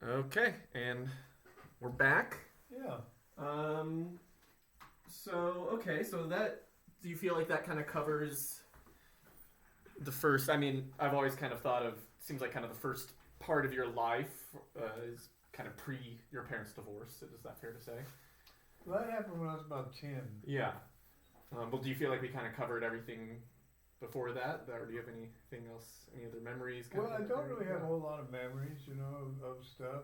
Okay, and we're back. Yeah. Um, so that, do you feel like that kind of covers the first? I mean, I've always kind of thought of, seems like kind of the first part of your life is kind of pre your parents' divorce. Is that fair to say? Well, that happened when I was about 10. Yeah. Well, do you feel like we kind of covered everything before that? Or do you have anything else, any other memories? Well, I don't really have a whole lot of memories, of stuff.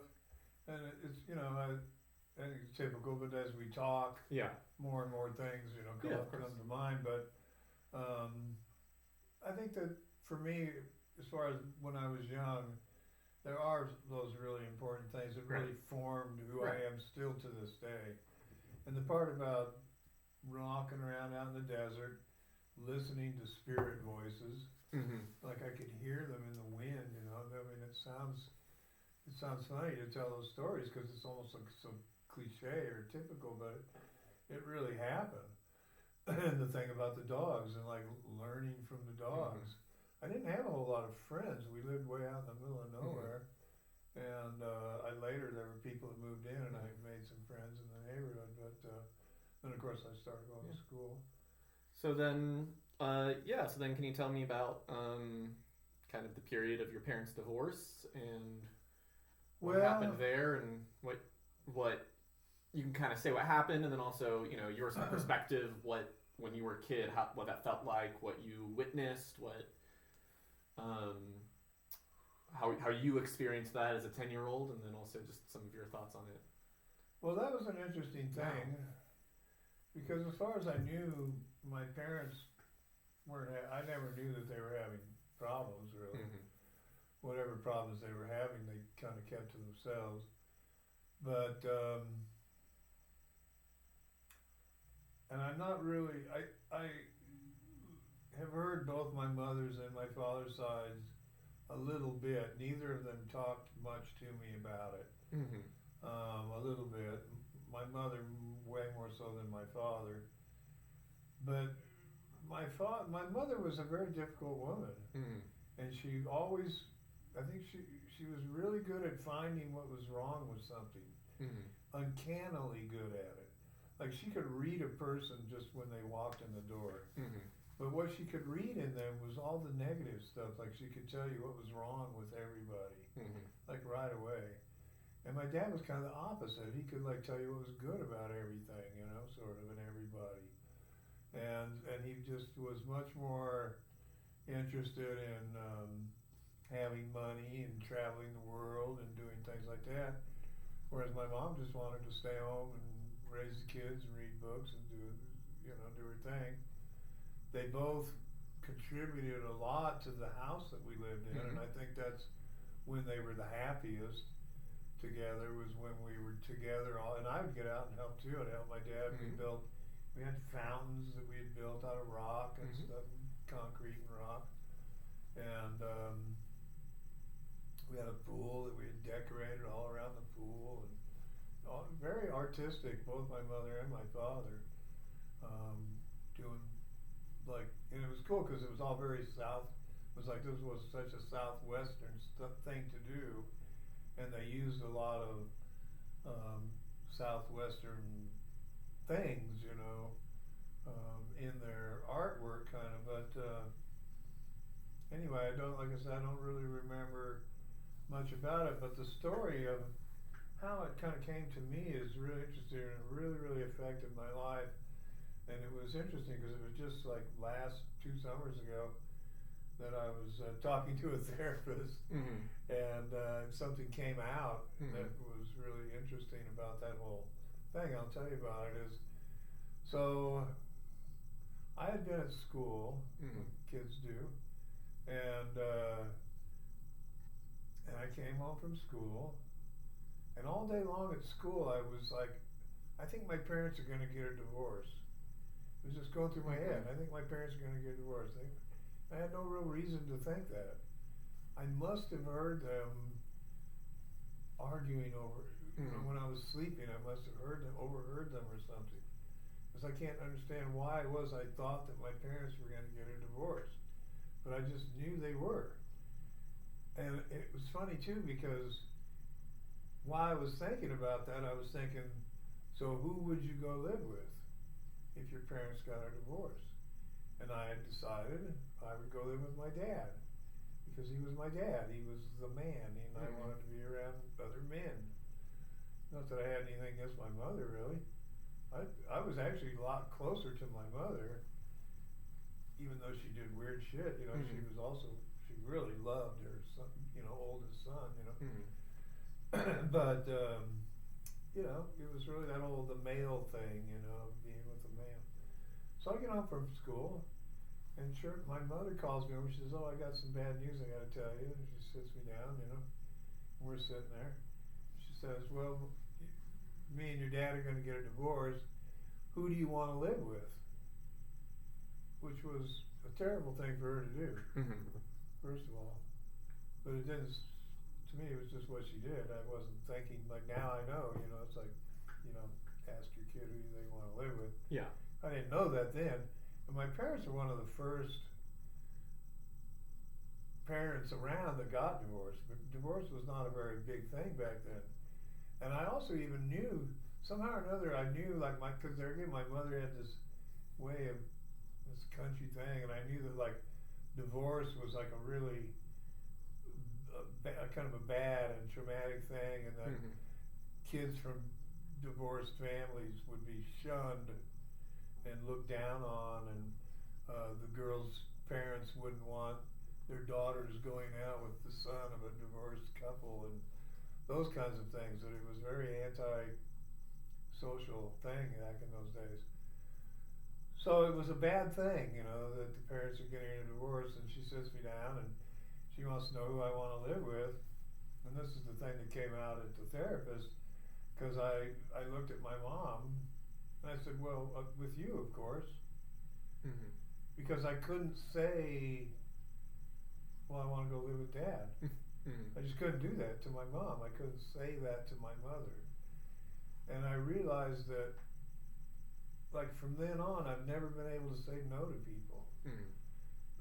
And it's, I think it's typical, but as we talk, Yeah. more and more things, come to mind. But I think that for me, as far as when I was young, there are those really important things that really formed who I am still to this day. And the part about walking around out in the desert, listening to spirit voices, like I could hear them in the wind, I mean, it sounds funny to tell those stories because it's almost like so cliche or typical, but it really happened. And the thing about the dogs and like learning from the dogs. I didn't have a whole lot of friends. We lived way out in the middle of nowhere. And later there were people that moved in and I made some friends in the neighborhood. But then of course I started going to school. So then, so then can you tell me about kind of the period of your parents' divorce and what happened there and what you can kind of say what happened and then also, your perspective, when you were a kid, what that felt like, what you witnessed, how you experienced that as a 10-year-old, and then also just some of your thoughts on it. Well, that was an interesting thing because as far as I knew, my parents I never knew that they were having problems really. Whatever problems they were having, they kind of kept to themselves. But and I'm not really. I have heard both my mother's and my father's sides a little bit. Neither of them talked much to me about it. A little bit. My mother way more so than my father. But my mother was a very difficult woman, and she always. I think she was really good at finding what was wrong with something. Uncannily good at it. Like she could read a person just when they walked in the door. But what she could read in them was all the negative stuff. Like she could tell you what was wrong with everybody, like right away. And my dad was kind of the opposite. He could like tell you what was good about everything, sort of, and everybody. And he just was much more interested in having money and traveling the world and doing things like that. Whereas my mom just wanted to stay home and raise the kids and read books and do her thing. They both contributed a lot to the house that we lived in, and I think that's when they were the happiest together, was when we were together and I would get out and help too. I'd help my dad. We had fountains that we had built out of rock and stuff, concrete and rock. And we had a pool that we had decorated all around the pool, and very artistic, both my mother and my father, doing and it was cool because it was all very south. It was like this was such a southwestern thing to do, and they used a lot of southwestern things, in their artwork, kind of. But anyway, I don't really remember much about it. But the story of how it kind of came to me is really interesting, and it really, really affected my life. And it was interesting because it was just like last 2 summers ago that I was talking to a therapist, and something came out that was really interesting about that whole thing. I'll tell you about it. So I had been at school, kids do, and I came home from school, and all day long at school I was like, I think my parents are going to get a divorce. It was just going through my head. I think my parents are going to get divorced. I had no real reason to think that. I must have heard them arguing over, when I was sleeping. I must have overheard them or something. Because I can't understand why it was I thought that my parents were going to get a divorce. But I just knew they were. And it was funny too because while I was thinking about that, I was thinking, so who would you go live with if your parents got a divorce? And I had decided I would go live with my dad because he was my dad. He was the man, and I wanted to be around other men. Not that I had anything against my mother, really. I was actually a lot closer to my mother, even though she did weird shit. You know, she was also, she really loved her son, oldest son. But you know, it was really that the male thing, being with a man. So I get home from school, and sure, my mother calls me over. She says, "Oh, I got some bad news I got to tell you." And she sits me down, and we're sitting there. She says, "Well, me and your dad are going to get a divorce. Who do you want to live with?" Which was a terrible thing for her to do, first of all. But it didn't, to me, it was just what she did. I wasn't thinking, like, now I know, it's like, ask your kid who they want to live with. Yeah. I didn't know that then. But my parents were one of the first parents around that got divorced. But divorce was not a very big thing back then. And I also even knew, somehow or another, I knew, like, because there again, my mother had this way of, this country thing, and I knew that, like, divorce was like a really, kind of a bad and traumatic thing, and that kids from divorced families would be shunned and looked down on, and the girls' parents wouldn't want their daughters going out with the son of a divorced couple, and those kinds of things. That it was very anti-social thing back in those days. So it was a bad thing, that the parents are getting a divorce, and she sits me down and she wants to know who I want to live with. And this is the thing that came out at the therapist, because I looked at my mom and I said, well, with you, of course. Because I couldn't say, well, I want to go live with Dad. I just couldn't do that to my mom. I couldn't say that to my mother. And I realized that, like, from then on, I've never been able to say no to people,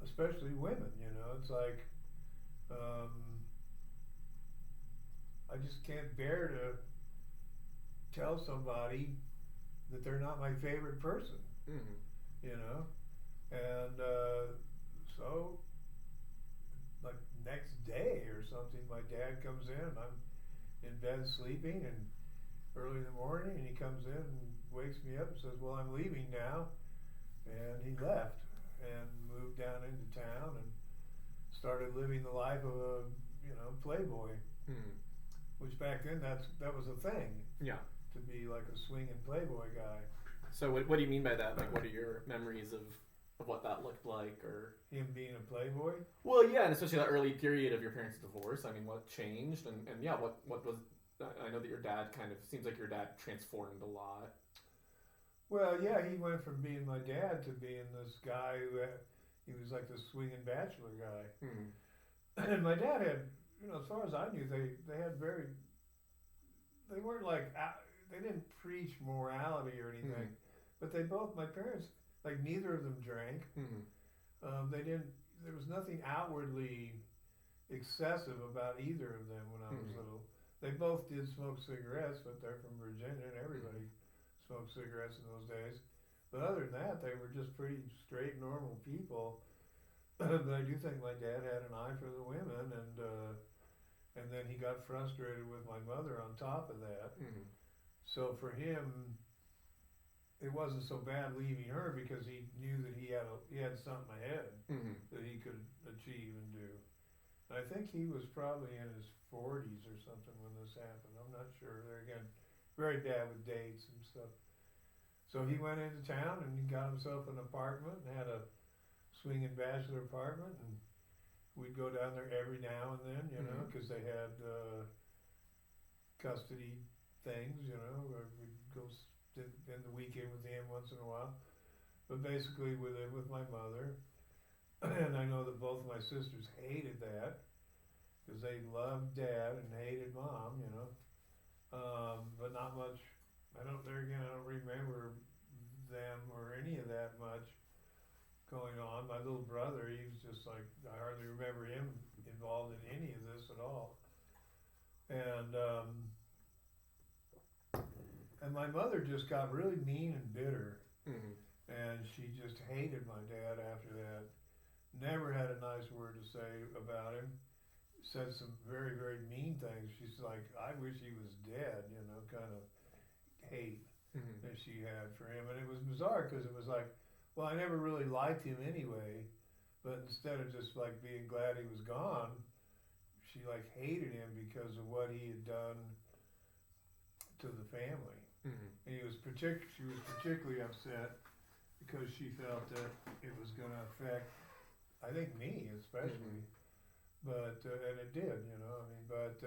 especially women. It's like I just can't bear to tell somebody that they're not my favorite person, and so, like, next day or something, my dad comes in, and I'm in bed sleeping, and early in the morning, and he comes in and wakes me up and says, well, I'm leaving now. And he left and moved down into town and started living the life of a playboy, which back then that was a thing. Yeah. To be like a swinging playboy guy. So what do you mean by that? Like, what are your memories of what that looked like, or him being a playboy? Well, yeah, and especially that early period of your parents' divorce. I mean, what changed, and yeah, what was? I know that your dad seems like your dad transformed a lot. Well, yeah, he went from being my dad to being this guy he was like the swinging bachelor guy. And my dad had, as far as I knew, they weren't like, they didn't preach morality or anything, but my parents, like, neither of them drank. There was nothing outwardly excessive about either of them when I was little. They both did smoke cigarettes, but they're from Virginia, and everybody smoked cigarettes in those days. But other than that, they were just pretty straight, normal people. But I do think my dad had an eye for the women, and then he got frustrated with my mother on top of that. So for him, it wasn't so bad leaving her, because he knew that he had something ahead that he could achieve and do. And I think he was probably in his 40s or something when this happened. I'm not sure. There again, very bad with dates and stuff. So he went into town and he got himself an apartment and had a swinging bachelor apartment, and we'd go down there every now and then, because they had custody things, or we'd go spend the weekend with him once in a while. But basically we lived with my mother, and I know that both of my sisters hated that, because they loved Dad and hated Mom, but not much. I don't remember them or any of that much going on. My little brother, he was just like, I hardly remember him involved in any of this at all. And And my mother just got really mean and bitter, Mm-hmm. and she just hated my dad after that. Never had a nice word to say about him. Said some very, very mean things. She's like, I wish he was dead, kind of hate Mm-hmm. that she had for him. And it was bizarre because it was like, well, I never really liked him anyway, but instead of just like being glad he was gone, she like hated him because of what he had done to the family. Mm-hmm. And she was particularly upset because she felt that it was going to affect, I think, me especially. Mm-hmm. But and it did, but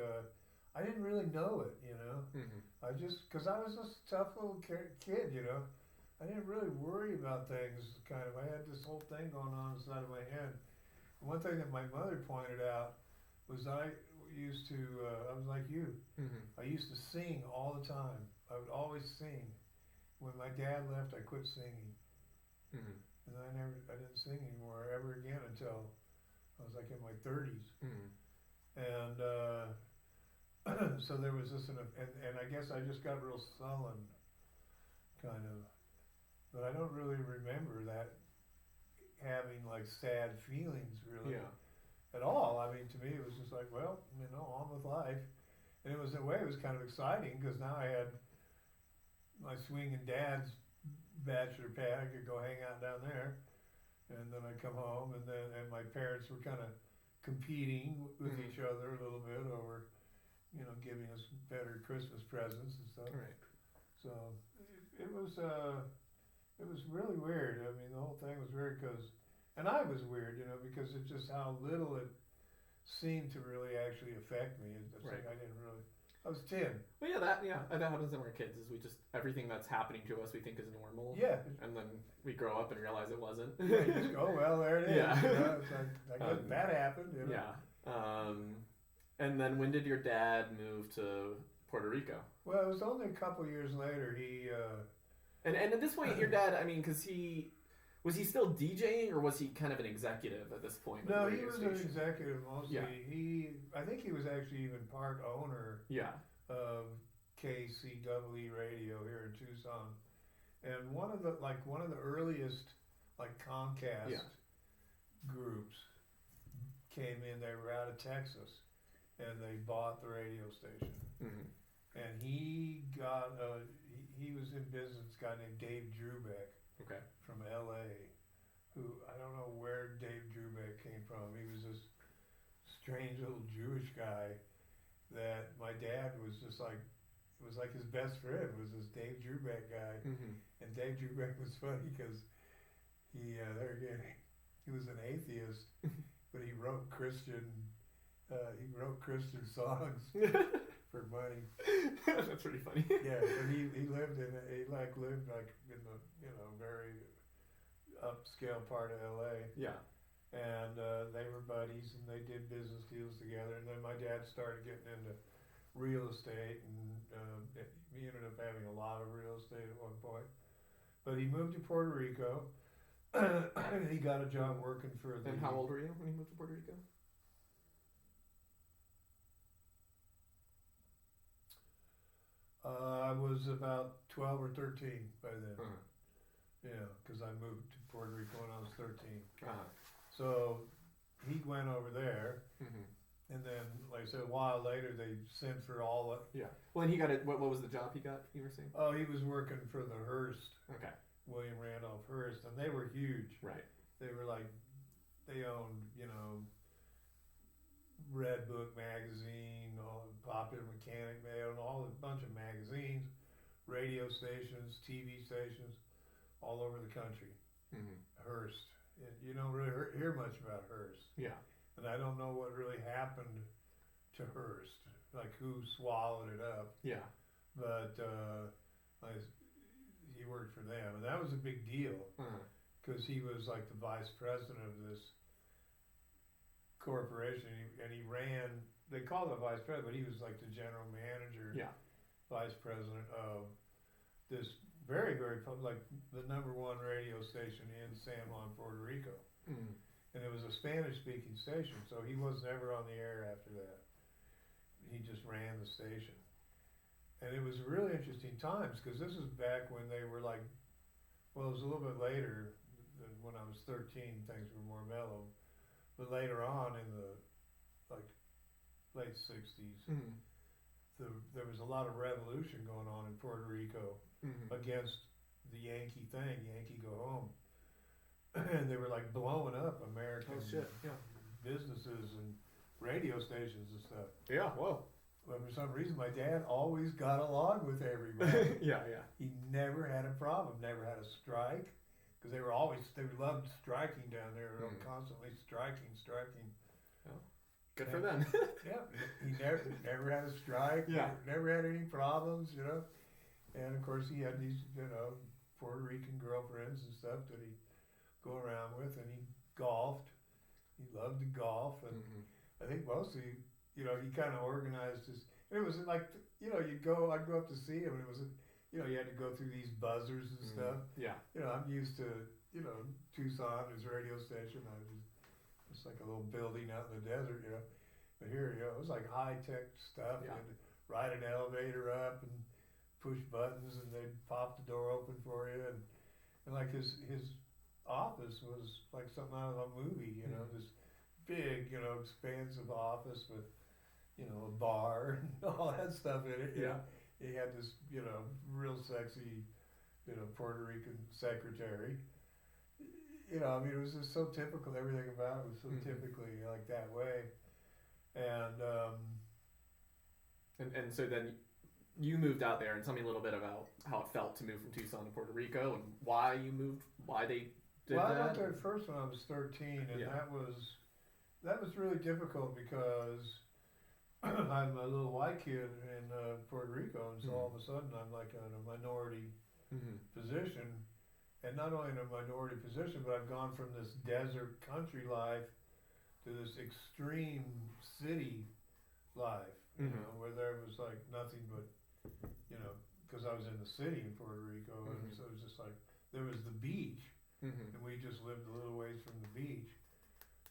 I didn't really know it, Mm-hmm. I just, because I was just a tough little kid, I didn't really worry about things, kind of. I had this whole thing going on inside of my head. One thing that my mother pointed out was I used to, I was like you, Mm-hmm. I used to sing all the time. I would always sing. When my dad left, I quit singing. Mm-hmm. And I didn't sing anymore ever again until I was like in my 30s. Mm-hmm. And so there was this, and I guess I just got real sullen, kind of. But I don't really remember that having like sad feelings really Yeah. at all. I mean, to me, it was just like, well, on with life. And it was, in a way, it was kind of exciting because now I had my swinging dad's bachelor pad. I could go hang out down there. And then I'd come home, and my parents were kind of competing with Mm-hmm. each other a little bit over, giving us better Christmas presents and stuff. Right. So it was really weird. I mean, the whole thing was weird and I was weird, because it's just how little it seemed to really actually affect me. Right. I didn't really. I was 10. Well, that happens when we're kids. Is we just everything that's happening to us we think is normal. Yeah. And then we grow up and realize it wasn't. Yeah, you just go, well, there it is. Yeah. It's like, I guess that happened. Yeah. And then when did your dad move to Puerto Rico? Well, it was only a couple years later. He. And at this point, your dad, I mean, because was he still DJing or was he kind of an executive at this point? No, he was an executive mostly. Yeah. I think he was actually even part owner. Yeah. Of KCEE Radio here in Tucson, and one of the earliest Comcast groups came in. They were out of Texas, and they bought the radio station. Mm-hmm. And he got he was in business. This guy named Dave Drubeck. Okay. From L.A. Who I don't know where Dave Drubeck came from. He was this strange little Jewish guy that my dad was just like, it was like his best friend was this Dave Drubeck guy. Mm-hmm. And Dave Drubeck was funny because he was an atheist, but he wrote Christian songs for money. That's pretty funny. Yeah, but he lived in the very upscale part of LA. Yeah. And they were buddies, and they did business deals together. And then my dad started getting into real estate, and he ended up having a lot of real estate at one point. But he moved to Puerto Rico. He got a job working for the. And how old were you when you moved to Puerto Rico? I was about 12 or 13 by then. Uh-huh. Yeah, because I moved to Puerto Rico when I was 13. Uh-huh. So he went over there, Mm-hmm. and then, like I said, a while later, they sent for all the. Yeah. Well, and he got it. What was the job he got? You were saying? Oh, he was working for the Hearst, Okay. William Randolph Hearst, and they were huge. Right. They were they owned, Red Book magazine, Popular Mechanic, they owned a bunch of magazines, radio stations, TV stations, all over the country. Mm-hmm. Hearst. You don't really hear much about Hearst. Yeah. And I don't know what really happened to Hearst, like who swallowed it up. Yeah. But he worked for them, and that was a big deal because he was like the vice president of this corporation, and he ran. They called him vice president, but he was like the general manager, vice president of this very, very like the #1 radio station in San Juan, Puerto Rico. Mm-hmm. And it was a Spanish-speaking station, so he was never on the air after that. He just ran the station. And it was really interesting times because this was back when they were like, well, it was a little bit later than when I was 13. Things were more mellow, but later on in the like late 60s, Mm-hmm. there was a lot of revolution going on in Puerto Rico Mm-hmm. against the Yankee thing, Yankee go home, and they were like blowing up American Oh shit! Yeah. businesses and radio stations and stuff. Yeah. Whoa. But for some reason, my dad always got along with everybody. Yeah. Yeah. He never had a problem, never had a strike, because they loved striking down there, constantly striking. Good for them. Yeah, he never had a strike. Yeah. Never had any problems, And of course, he had these, Puerto Rican girlfriends and stuff that he'd go around with, and he golfed. He loved to golf, and Mm-hmm. I think mostly, he kind of organized his. And it was like, I'd go up to see him, and it was, you had to go through these buzzers and stuff. Yeah. I'm used to, Tucson, his radio station. It's like a little building out in the desert, But here, it was like high tech stuff. Yeah. You had to ride an elevator up and push buttons, and they'd pop the door open for you, and like his office was like something out of a movie, this big, expansive office with, a bar and all that stuff in it. Yeah. He had this, real sexy, Puerto Rican secretary. It was just so typical. Everything about it was so typically like that way. And so then you moved out there, and tell me a little bit about how it felt to move from Tucson to Puerto Rico, and why you moved, why they did that. I went there first when I was 13, and that was really difficult because I'm a little white kid in Puerto Rico, and so all of a sudden I'm like in a minority position. And not only in a minority position, but I've gone from this desert country life to this extreme city life, where there was like nothing but, because I was in the city in Puerto Rico, and so it was just like, there was the beach, and we just lived a little ways from the beach,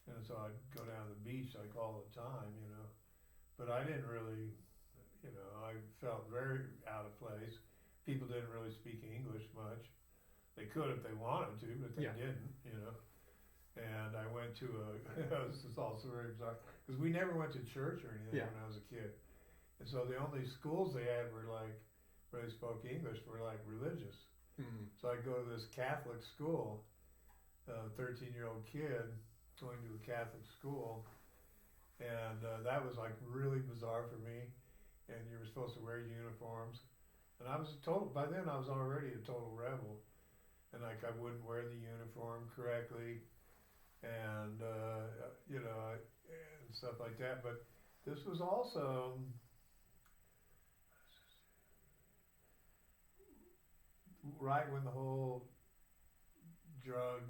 and so I'd go down to the beach like all the time, but I didn't really, I felt very out of place. People didn't really speak English much. They could if they wanted to, but they didn't, And I went to this is also very bizarre, because we never went to church or anything when I was a kid. And so the only schools they had were like, where they spoke English, were like religious. So I'd go to this Catholic school, 13-year-old kid going to a Catholic school. And that was like really bizarre for me. And you were supposed to wear uniforms. And by then I was already a total rebel. And like I wouldn't wear the uniform correctly, and and stuff like that. But this was also right when the whole drug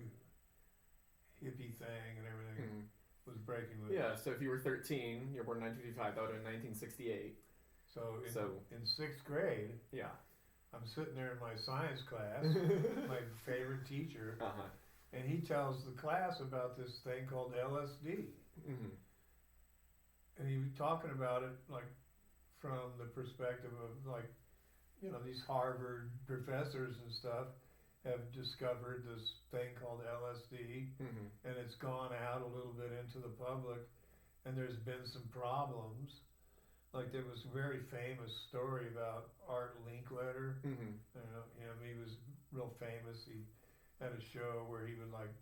hippie thing and everything was breaking loose. Yeah. So if you were 13, you were born in 1955. That would have been 1968. So in 6th grade. Yeah. I'm sitting there in my science class, my favorite teacher, and he tells the class about this thing called LSD. And he was talking about it like from the perspective of like, these Harvard professors and stuff have discovered this thing called LSD, and it's gone out a little bit into the public, and there's been some problems. Like there was a very famous story about Art Linkletter. He was real famous. He had a show where he would like.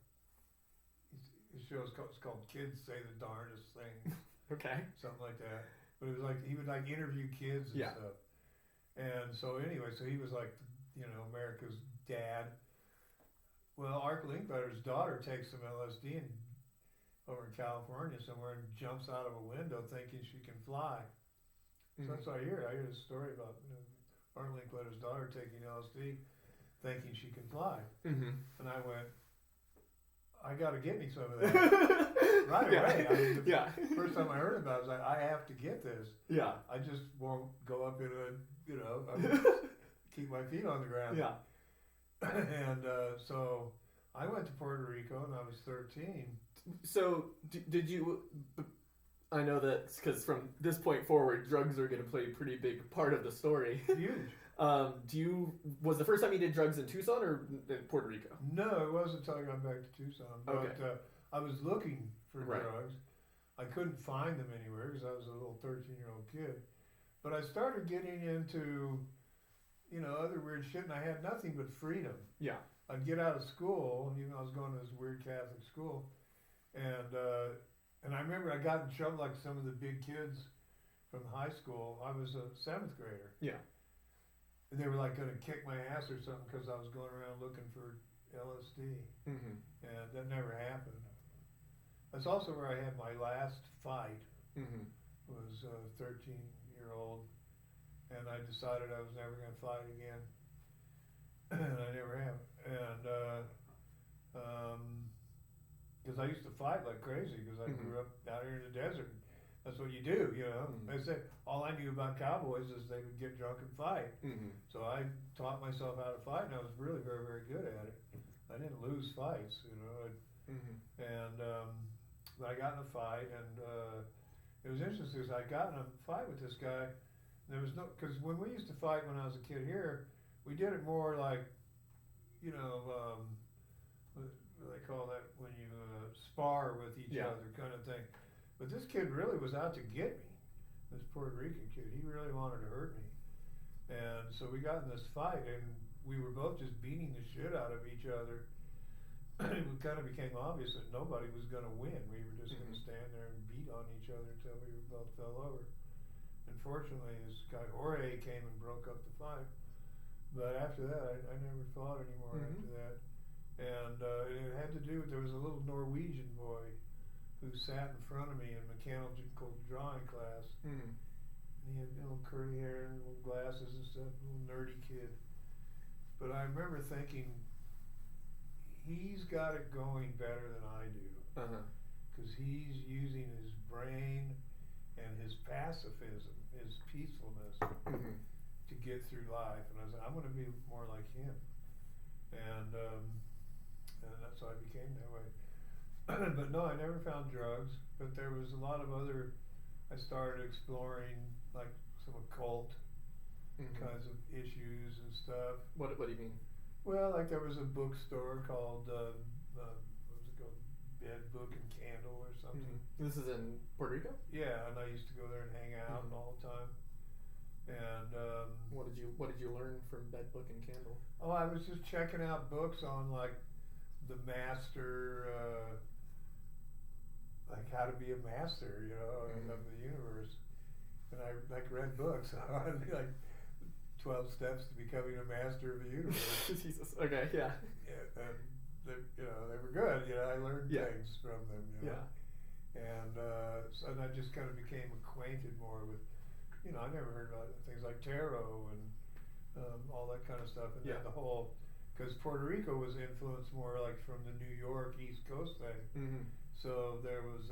His show is called "Kids Say the Darndest Things." Okay. Something like that. But it was like he would like interview kids and stuff. And so anyway, so he was like, America's dad. Well, Art Linkletter's daughter takes some LSD and over in California somewhere and jumps out of a window thinking she can fly. So that's what I hear. I hear this story about Art Linkletter's daughter taking LSD, thinking she can fly. And I went, I got to get me some of that right away. I mean, the first time I heard about it, I was like, I have to get this. Yeah. I just won't go up in keep my feet on the ground. Yeah. And so I went to Puerto Rico and I was 13. So did you? I know that because from this point forward, drugs are going to play a pretty big part of the story. Huge. Was the first time you did drugs in Tucson or in Puerto Rico? No, it wasn't until I got back to Tucson. But Okay. I was looking for Right. drugs. I couldn't find them anywhere because I was a little 13-year-old kid. But I started getting into, other weird shit, and I had nothing but freedom. Yeah. I'd get out of school, and I was going to this weird Catholic school, and I remember I got in trouble like some of the big kids from high school. I was a 7th grader. Yeah. And they were like going to kick my ass or something because I was going around looking for LSD. Mm-hmm. And that never happened. That's also where I had my last fight. Mm-hmm. Was a 13-year-old, and I decided I was never going to fight again. And I never have. And because I used to fight like crazy because I grew up out here in the desert. That's what you do, I said all I knew about cowboys is they would get drunk and fight. Mm-hmm. So I taught myself how to fight, and I was really very, very good at it. I didn't lose fights, Mm-hmm. And but I got in a fight, and it was interesting because I got in a fight with this guy. There was because when we used to fight when I was a kid here, we did it more like, what do they call that when you spar with each other kind of thing. But this kid really was out to get me. This Puerto Rican kid, he really wanted to hurt me. And so we got in this fight, and we were both just beating the shit out of each other. It kind of became obvious that nobody was going to win. We were just going to stand there and beat on each other until we both fell over. Unfortunately, this guy Jorge came and broke up the fight. But after that, I never fought anymore after that. And it had to do with, there was a little Norwegian boy who sat in front of me in mechanical drawing class. Mm-hmm. And he had little curly hair and little glasses and stuff, a little nerdy kid. But I remember thinking, he's got it going better than I do. Because he's using his brain and his pacifism, his peacefulness, to get through life. And I was like, I'm going to be more like him. And that's how I became that way. But no, I never found drugs. But there was a lot of other, I started exploring like some occult kinds of issues and stuff. What do you mean? Well, like there was a bookstore called, what was it called? Bed, Book, and Candle or something. This is in Puerto Rico? Yeah, and I used to go there and hang out all the time. And what did you learn from Bed, Book, and Candle? Oh, I was just checking out books on like the master, like how to be a master, of the universe. And I like read books on like 12 steps to becoming a master of the universe. Jesus. Okay. Yeah. Yeah, and they were good. I learned things from them. Yeah. And and I just kind of became acquainted more with, I never heard about things like tarot and all that kind of stuff. And then the whole, because Puerto Rico was influenced more like from the New York East Coast thing. So there was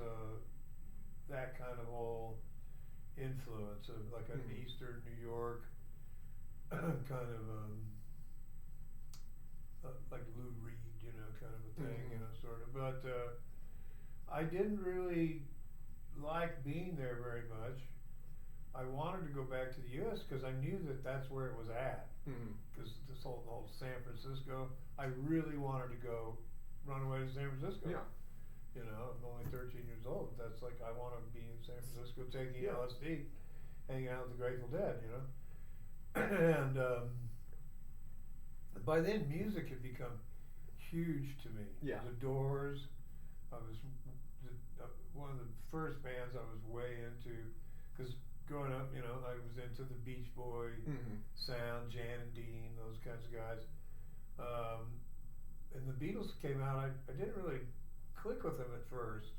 that kind of whole influence of like an Eastern New York kind of like Lou Reed, kind of a thing, sort of. But I didn't really like being there very much. I wanted to go back to the U.S. because I knew that that's where it was at. Because this whole San Francisco, I really wanted to go run away to San Francisco. Yeah. I'm only 13 years old. That's like I want to be in San Francisco taking LSD, hanging out with the Grateful Dead. And by then, music had become huge to me. Yeah. The Doors. I was one of the first bands I was way into, because growing up, I was into the Beach Boy sound, Jan and Dean, those kinds of guys. And the Beatles came out. I didn't really click with them at first.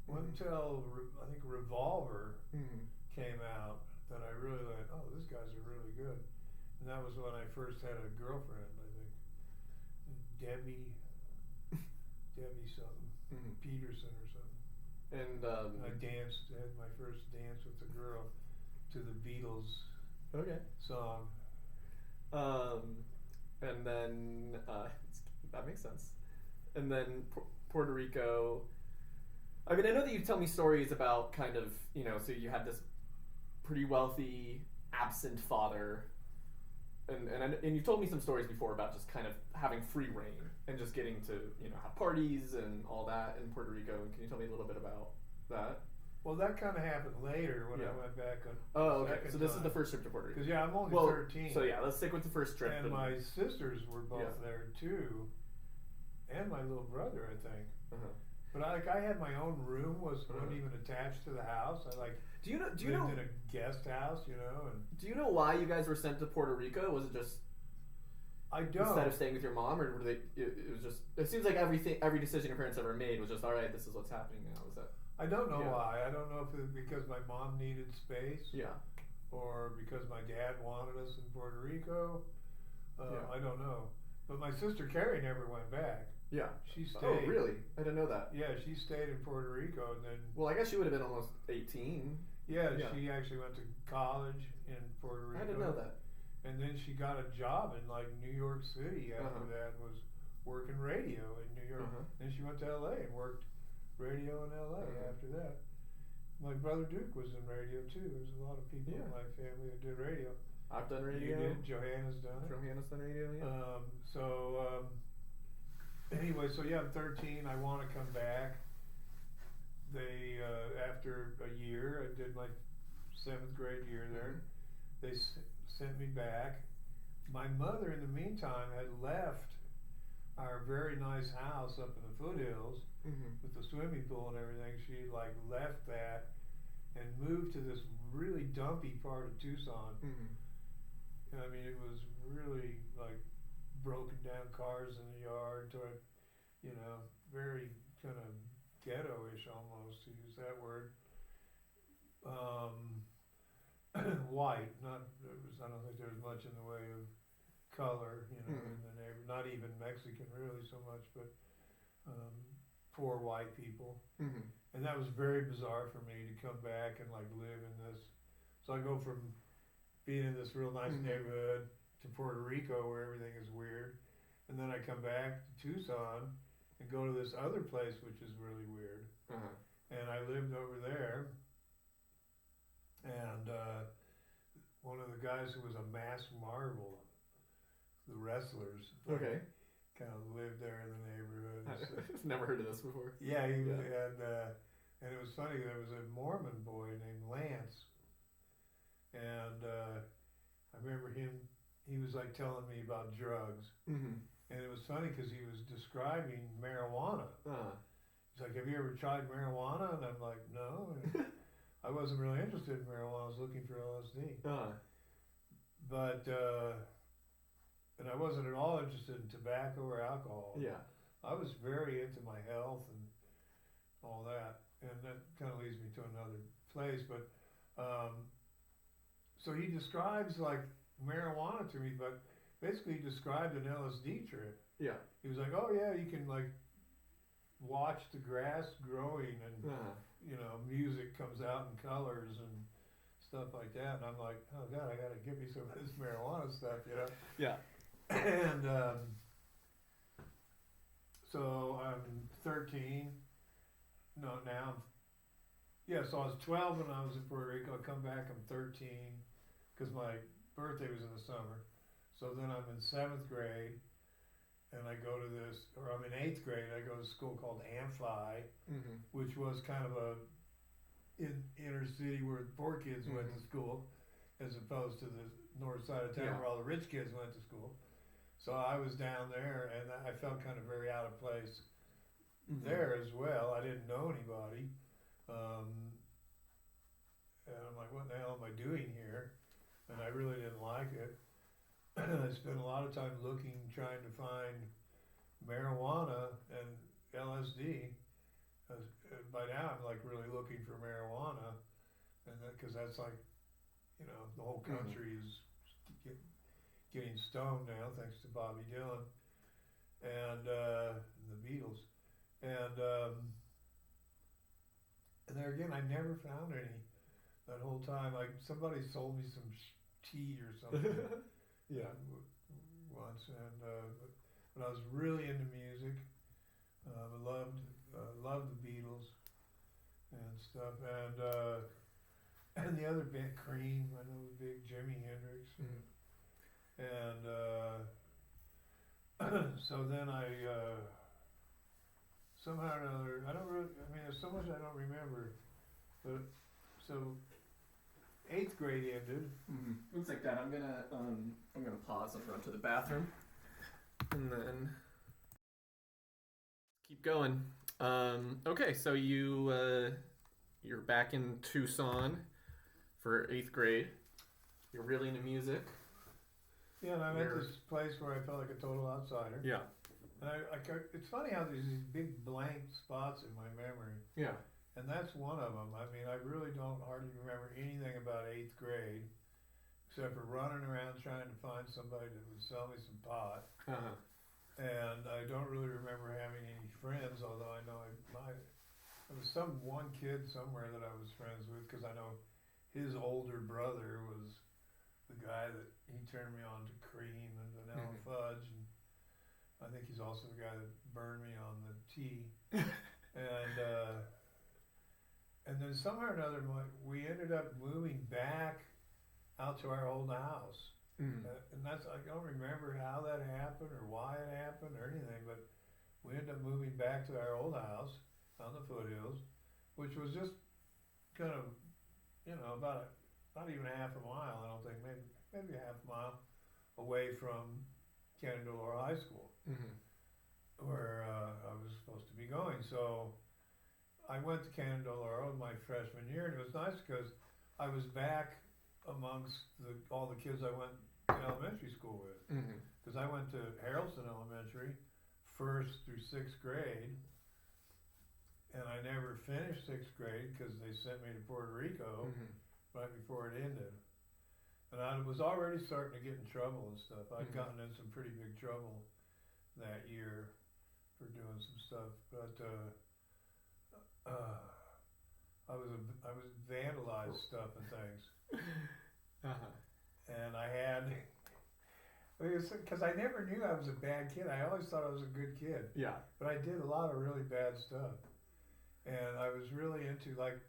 Until I think Revolver came out, that I really went, oh, these guys are really good. And that was when I first had a girlfriend, I think. Debbie something, Peterson or something. And I had my first dance with a girl to the Beatles song. And then that makes sense. And then Puerto Rico, I mean, I know that you tell me stories about kind of, so you had this pretty wealthy, absent father, and you've told me some stories before about just kind of having free reign and just getting to, have parties and all that in Puerto Rico. Can you tell me a little bit about that? Well, that kind of happened later when I went back on. Oh, okay. So this is the first trip to Puerto Rico. Because I'm only 13. So yeah, let's stick with the first trip. And my sisters were both there too, and my little brother, I think. Uh-huh. But I had my own room. Wasn't even attached to the house. Do you lived know in a guest house, And do you know why you guys were sent to Puerto Rico? Was it just I don't. Instead of staying with your mom, or were they? It was just. It seems like every decision your parents ever made was just all right. This is what's happening now. Is that? I don't know why. I don't know if it's because my mom needed space. Yeah. Or because my dad wanted us in Puerto Rico. I don't know. But my sister Carrie never went back. Yeah. She stayed. Oh, really? I didn't know that. Yeah, she stayed in Puerto Rico and then. Well, I guess she would have been almost 18. Yeah, she actually went to college in Puerto Rico. I didn't know that. And then she got a job in New York City after that, was working radio in New York. Then she went to LA and worked radio in LA after that. My brother Duke was in radio too. There's a lot of people in my family that did radio. I've done radio. You did. Johanna's done it. Johanna's done radio, yeah. Anyway, so I'm 13. I want to come back. They after a year, I did my 7th grade year there. They sent me back. My mother, in the meantime, had left our very nice house up in the foothills with the swimming pool and everything. She left that and moved to this really dumpy part of Tucson. And I mean, it was really broken down cars in the yard, very kind of ghetto-ish almost, to use that word. White, I don't think there was much in the way of color, in the neighborhood. Not even Mexican really so much, but poor white people. And that was very bizarre for me to come back and live in this. So I go from being in this real nice neighborhood to Puerto Rico where everything is weird, and then I come back to Tucson and go to this other place which is really weird. And I lived over there, and one of the guys who was a masked marvel, the wrestlers, kind of lived there in the neighborhood. I've never heard of this before. Yeah, and it was funny. There was a Mormon boy named Lance, and I remember him. He was telling me about drugs, and it was funny because he was describing marijuana. He's like, "Have you ever tried marijuana?" And I'm like, "No." I wasn't really interested in marijuana. I was looking for LSD. But and I wasn't at all interested in tobacco or alcohol. Yeah. I was very into my health and all that. And that kind of leads me to another place. But so he describes marijuana to me, but basically he described an LSD trip. Yeah. He was like, "Oh yeah, you can watch the grass growing and music comes out in colors and stuff like that." And I'm like, "Oh God, I gotta give me some of this marijuana stuff," Yeah. And so I'm 13. No, now so I was 12 when I was in Puerto Rico. I come back, I'm 13, because my birthday was in the summer. So then I'm in 7th grade, and I go to I'm in 8th grade, I go to a school called Amphi, which was kind of a inner city where poor kids went to school, as opposed to the north side of town where all the rich kids went to school. So I was down there, and I felt kind of very out of place there as well. I didn't know anybody. And I'm like, what the hell am I doing here? And I really didn't like it. I spent a lot of time trying to find marijuana and LSD. By now I'm really looking for marijuana, and because that's the whole country is getting stoned now, thanks to Bobby Dylan and the Beatles. And there again, I never found any that whole time. Somebody sold me some tea or something. Once, and but I was really into music. I loved the Beatles, stuff, and the other band, Cream, I know was big, Jimi Hendrix, and so then I somehow or another, I don't really, I mean, there's so much I don't remember, but so 8th grade ended. Looks like that. I'm gonna pause and run to the bathroom, and then keep going. Okay, so you're back in Tucson for 8th grade. You're really into music. Yeah, and I'm at this place where I felt like a total outsider. Yeah. And it's funny how there's these big blank spots in my memory. Yeah. And that's one of them. I mean, I really don't hardly remember anything about 8th grade, except for running around trying to find somebody that would sell me some pot. Uh-huh. And I don't really remember having any friends, although I know there was one kid somewhere that I was friends with, because I know his older brother was the guy that he turned me on to Cream and Vanilla Fudge, and I think he's also the guy that burned me on the tea. And then somehow or another, we ended up moving back out to our old house. And I don't remember how that happened or why it happened or anything, but we ended up moving back to our old house on the foothills, which was just kind of, about not even half a mile, I don't think, maybe a half mile away from Canadolora High School, where I was supposed to be going. So I went to Canadolora my freshman year, and it was nice because I was back amongst all the kids I went to elementary school with. Because I went to Harrelson Elementary 1st through 6th grade, and I never finished 6th grade because they sent me to Puerto Rico right before it ended. And I was already starting to get in trouble and stuff. I'd gotten in some pretty big trouble that year for doing some stuff, but I was vandalized stuff and things. And I had, because I never knew I was a bad kid. I always thought I was a good kid. Yeah. But I did a lot of really bad stuff. And I was really into it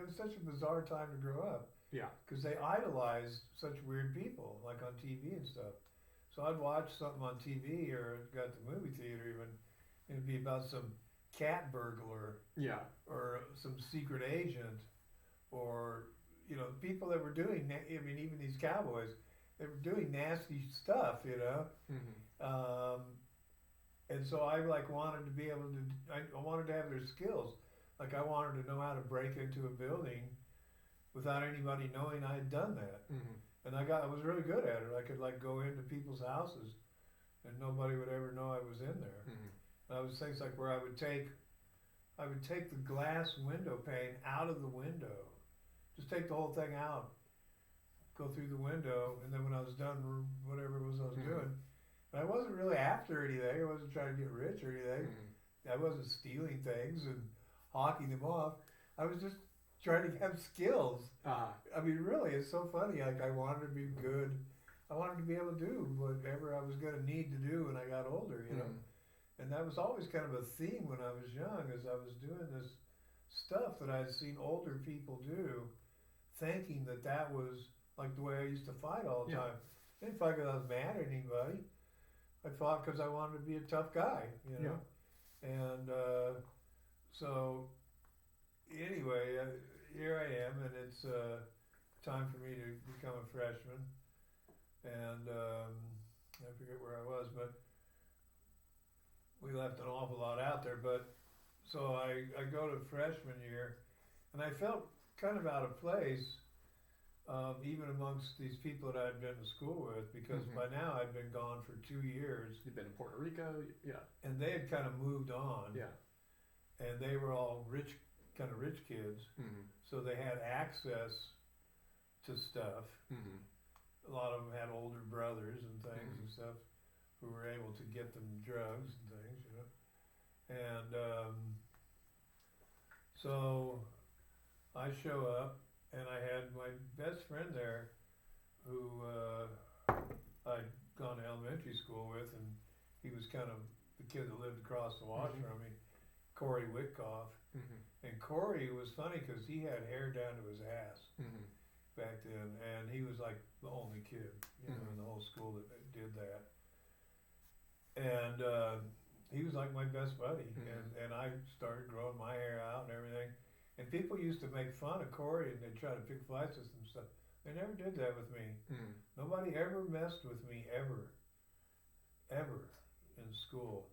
was such a bizarre time to grow up. Yeah. Because they idolized such weird people, like on TV and stuff. So I'd watch something on TV or go to the movie theater even, and it'd be about some cat burglar. Yeah. Or some secret agent, or people that were doing. Even these cowboys, they were doing nasty stuff. And so I wanted to be able to. I wanted to have their skills. Like I wanted to know how to break into a building without anybody knowing I had done that. And I was really good at it. I could go into people's houses, and nobody would ever know I was in there. And I was things like where I would take the glass window pane out of the window. Just take the whole thing out, go through the window, and then when I was done, whatever it was I was doing. But I wasn't really after anything. I wasn't trying to get rich or anything. I wasn't stealing things and hawking them off. I was just trying to have skills. I mean, really, it's so funny. I wanted to be good. I wanted to be able to do whatever I was going to need to do when I got older, And that was always kind of a theme when I was young, as I was doing this stuff that I'd seen older people do, thinking that was like the way I used to fight all the time. I didn't fight because I was mad at anybody. I fought because I wanted to be a tough guy, And so anyway, here I am, and it's time for me to become a freshman. And I forget where I was, but we left an awful lot out there. But so I go to freshman year, and I felt kind of out of place, even amongst these people that I'd been to school with, because by now I'd been gone for 2 years. You'd been in Puerto Rico, yeah. And they had kind of moved on. Yeah. And they were all rich kids, so they had access to stuff. A lot of them had older brothers and things and stuff who were able to get them drugs and things, And so I show up, and I had my best friend there who I'd gone to elementary school with, and he was kind of the kid that lived across the wash from me, Corey Whitkoff. And Corey was funny because he had hair down to his ass Mm-hmm. back then, and he was like the only kid, you know, in the whole school that did that. And he was like my best buddy, and I started growing my hair out and everything. And people used to make fun of Corey, and they'd try to pick fights with him and stuff. They never did that with me. Mm. Nobody ever messed with me ever in school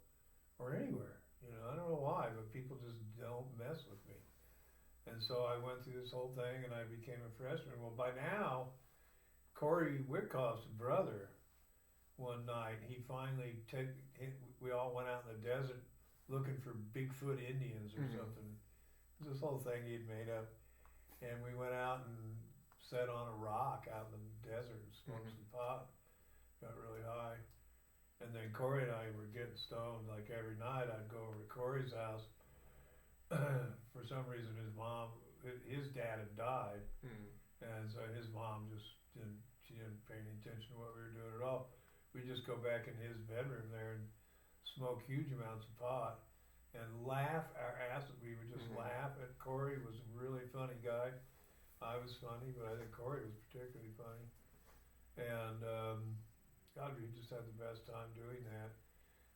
or anywhere. You know, I don't know why, but people just don't mess with me. And so I went through this whole thing, and I became a freshman. Well, by now, Corey Witkoff's brother, one night, we all went out in the desert looking for Bigfoot Indians or something. This whole thing he'd made up. And we went out and sat on a rock out in the desert and smoked some pot. Got really high. And then Corey and I were getting stoned like every night. I'd go over to Corey's house. For some reason his dad had died. And so his mom she didn't pay any attention to what we were doing at all. We'd just go back in his bedroom there and smoke huge amounts of pot and laugh our ass. We would just laugh. And Corey was a really funny guy. I was funny, but I think Corey was particularly funny. And God, we just had the best time doing that.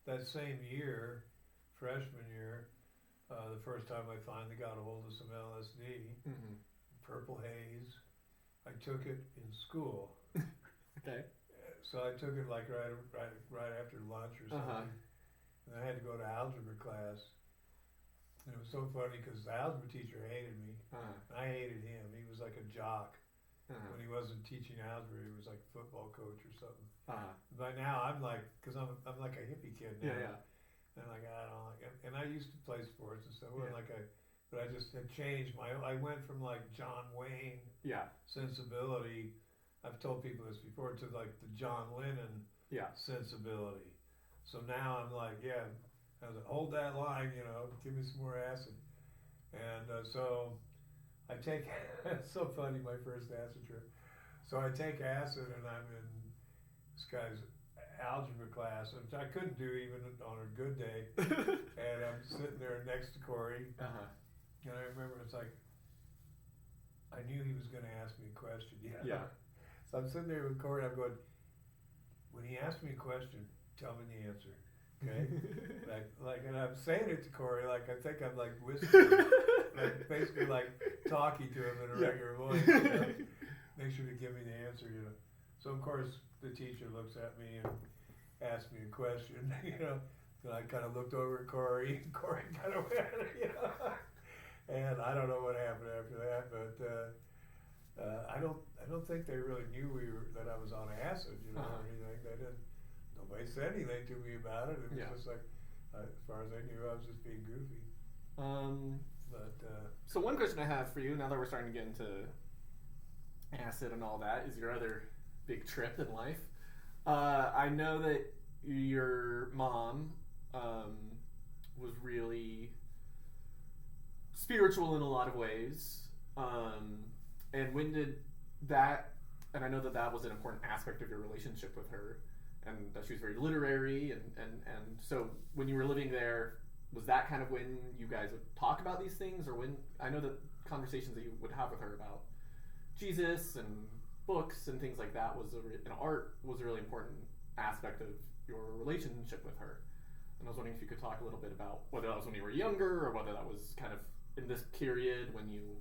That same year, freshman year, the first time I finally got a hold of some LSD, Purple Haze, I took it in school. Okay. So I took it like right after lunch or something. And I had to go to algebra class. And it was so funny because the algebra teacher hated me. And I hated him. He was like a jock. When he wasn't teaching algebra, he was like a football coach or something. By now, I'm like, because I'm like a hippie kid now. Yeah. And like, I don't like it. And I used to play sports and stuff. But I just had changed I went from like John Wayne sensibility. I've told people this before, to like the John Lennon sensibility. So now I'm like, I was like, hold that line, you know, give me some more acid. And so I take, it's so funny, my first acid trip. So I take acid and I'm in this guy's algebra class, which I couldn't do even on a good day. And I'm sitting there next to Corey. And I remember it's like, I knew he was going to ask me a question. Yeah. So I'm sitting there with Corey, I'm going, when he asks me a question, tell me the answer. Okay? and I'm saying it to Corey, like I think I'm like whispering, like basically like talking to him in a regular voice. You know? Make sure to give me the answer, you know. So of course the teacher looks at me and asks me a question, you know. And I kind of looked over at Corey, and Corey kind of went, you know. And I don't know what happened after that, but I don't think they really knew that I was on acid, you know, or anything. They didn't. Nobody said anything to me about it. It was just like, as far as I knew, I was just being goofy. So one question I have for you, now that we're starting to get into acid and all that, is your other big trip in life. I know that your mom was really spiritual in a lot of ways. And when did that, and I know that was an important aspect of your relationship with her, and that she was very literary, and so when you were living there, was that kind of when you guys would talk about these things, or when, I know that conversations that you would have with her about Jesus and books and things like that and art was a really important aspect of your relationship with her. And I was wondering if you could talk a little bit about whether that was when you were younger, or whether that was kind of in this period when you...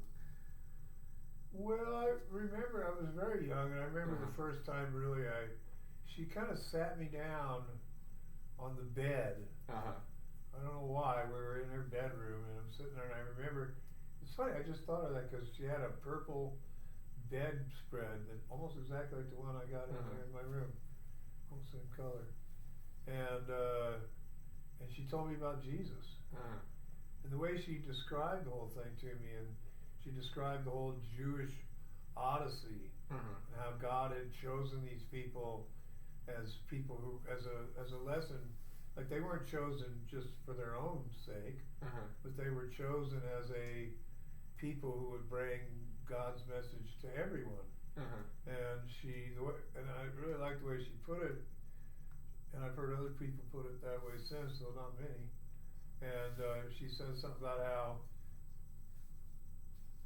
Well, I remember I was very young, and I remember the first time really she kind of sat me down on the bed. I don't know why. We were in her bedroom, and I'm sitting there, and I remember, it's funny, I just thought of that because she had a purple bedspread that almost exactly like the one I got in my room, almost same color. And she told me about Jesus. And the way she described the whole thing to me, and she described the whole Jewish odyssey, and how God had chosen these people as people who, as a lesson, like they weren't chosen just for their own sake, but they were chosen as a people who would bring God's message to everyone. And I really liked the way she put it, and I've heard other people put it that way since, though not many. And she says something about how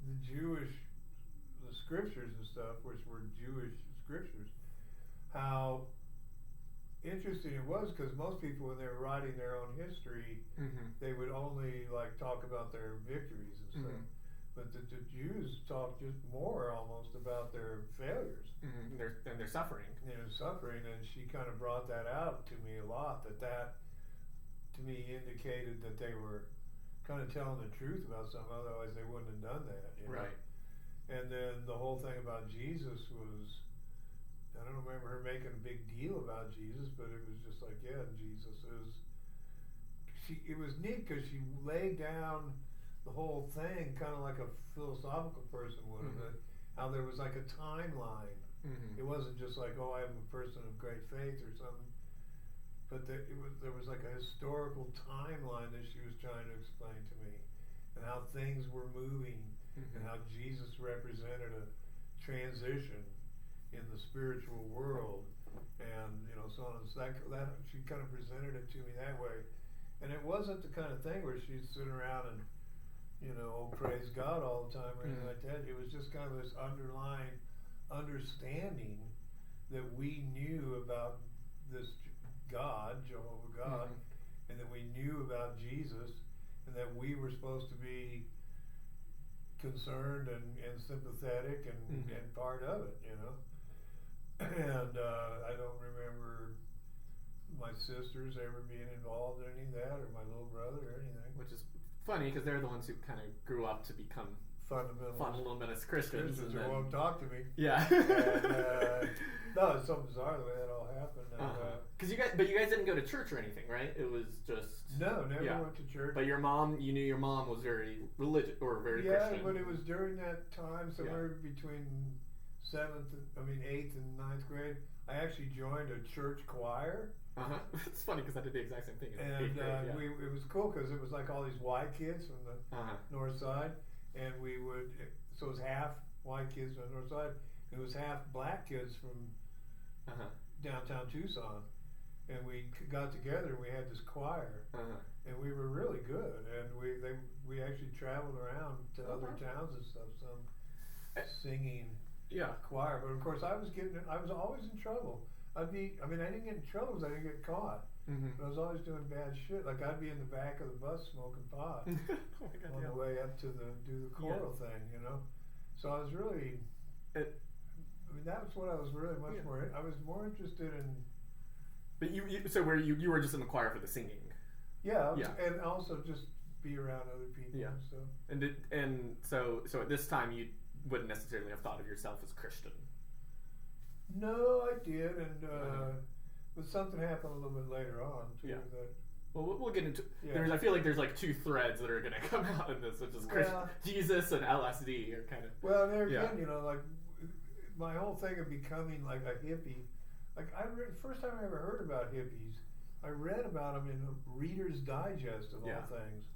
the scriptures and stuff, which were Jewish scriptures, how interesting it was, because most people, when they were writing their own history, they would only like talk about their victories and stuff. But the Jews talked just more almost about their failures. Their suffering. Suffering, and she kind of brought that out to me a lot. That to me indicated that they were kind of telling the truth about something. Otherwise, they wouldn't have done that. Right. And then the whole thing about Jesus was, I don't remember her making a big deal about Jesus, but it was just like, yeah, Jesus is. It was neat because she laid down the whole thing kind of like a philosophical person would have. How there was like a timeline. It wasn't just like, oh, I'm a person of great faith or something. But there was like a historical timeline that she was trying to explain to me, and how things were moving, and how Jesus represented a transition in the spiritual world, and so on. So that she kind of presented it to me that way, and it wasn't the kind of thing where she'd sit around and praise God all the time or anything like that. It was just kind of this underlying understanding that we knew about this God, Jehovah God, and that we knew about Jesus, and that we were supposed to be concerned and sympathetic and part of it, And I don't remember my sisters ever being involved in any of that, or my little brother or anything. Which is funny, because they're the ones who kind of grew up to become fundamentalist Christians who won't talk to me. Yeah. And, no, it's so bizarre the way that all happened. Because you guys didn't go to church or anything, right? It was just never went to church. But you knew your mom was very religious or very Christian. Yeah, but it was during that time, somewhere between 8th and 9th grade. I actually joined a church choir. It's funny because I did the exact same thing in 8th grade. It was cool because it was like all these white kids from the north side, and so it was half white kids from the north side, and it was half black kids from downtown Tucson, and we got together and we had this choir, and we were really good, and we actually traveled around to other towns and stuff, singing choir. But of course I was always in trouble. I didn't get in trouble because I didn't get caught. But I was always doing bad shit. Like I'd be in the back of the bus smoking pot on the way up to do the choral thing, So I was really, that's what I was really much more. I was more interested in. But you were just in the choir for the singing. Yeah. And also just be around other people and stuff. And so at this time you wouldn't necessarily have thought of yourself as Christian. No, I did, and but something happened a little bit later on too. Yeah. That, well, we'll get into. I feel like there's like two threads that are going to come out in this, which is Jesus and LSD, are kind of. Well, there again, like my whole thing of becoming like a hippie. Like first time I ever heard about hippies, I read about them in Reader's Digest of all things.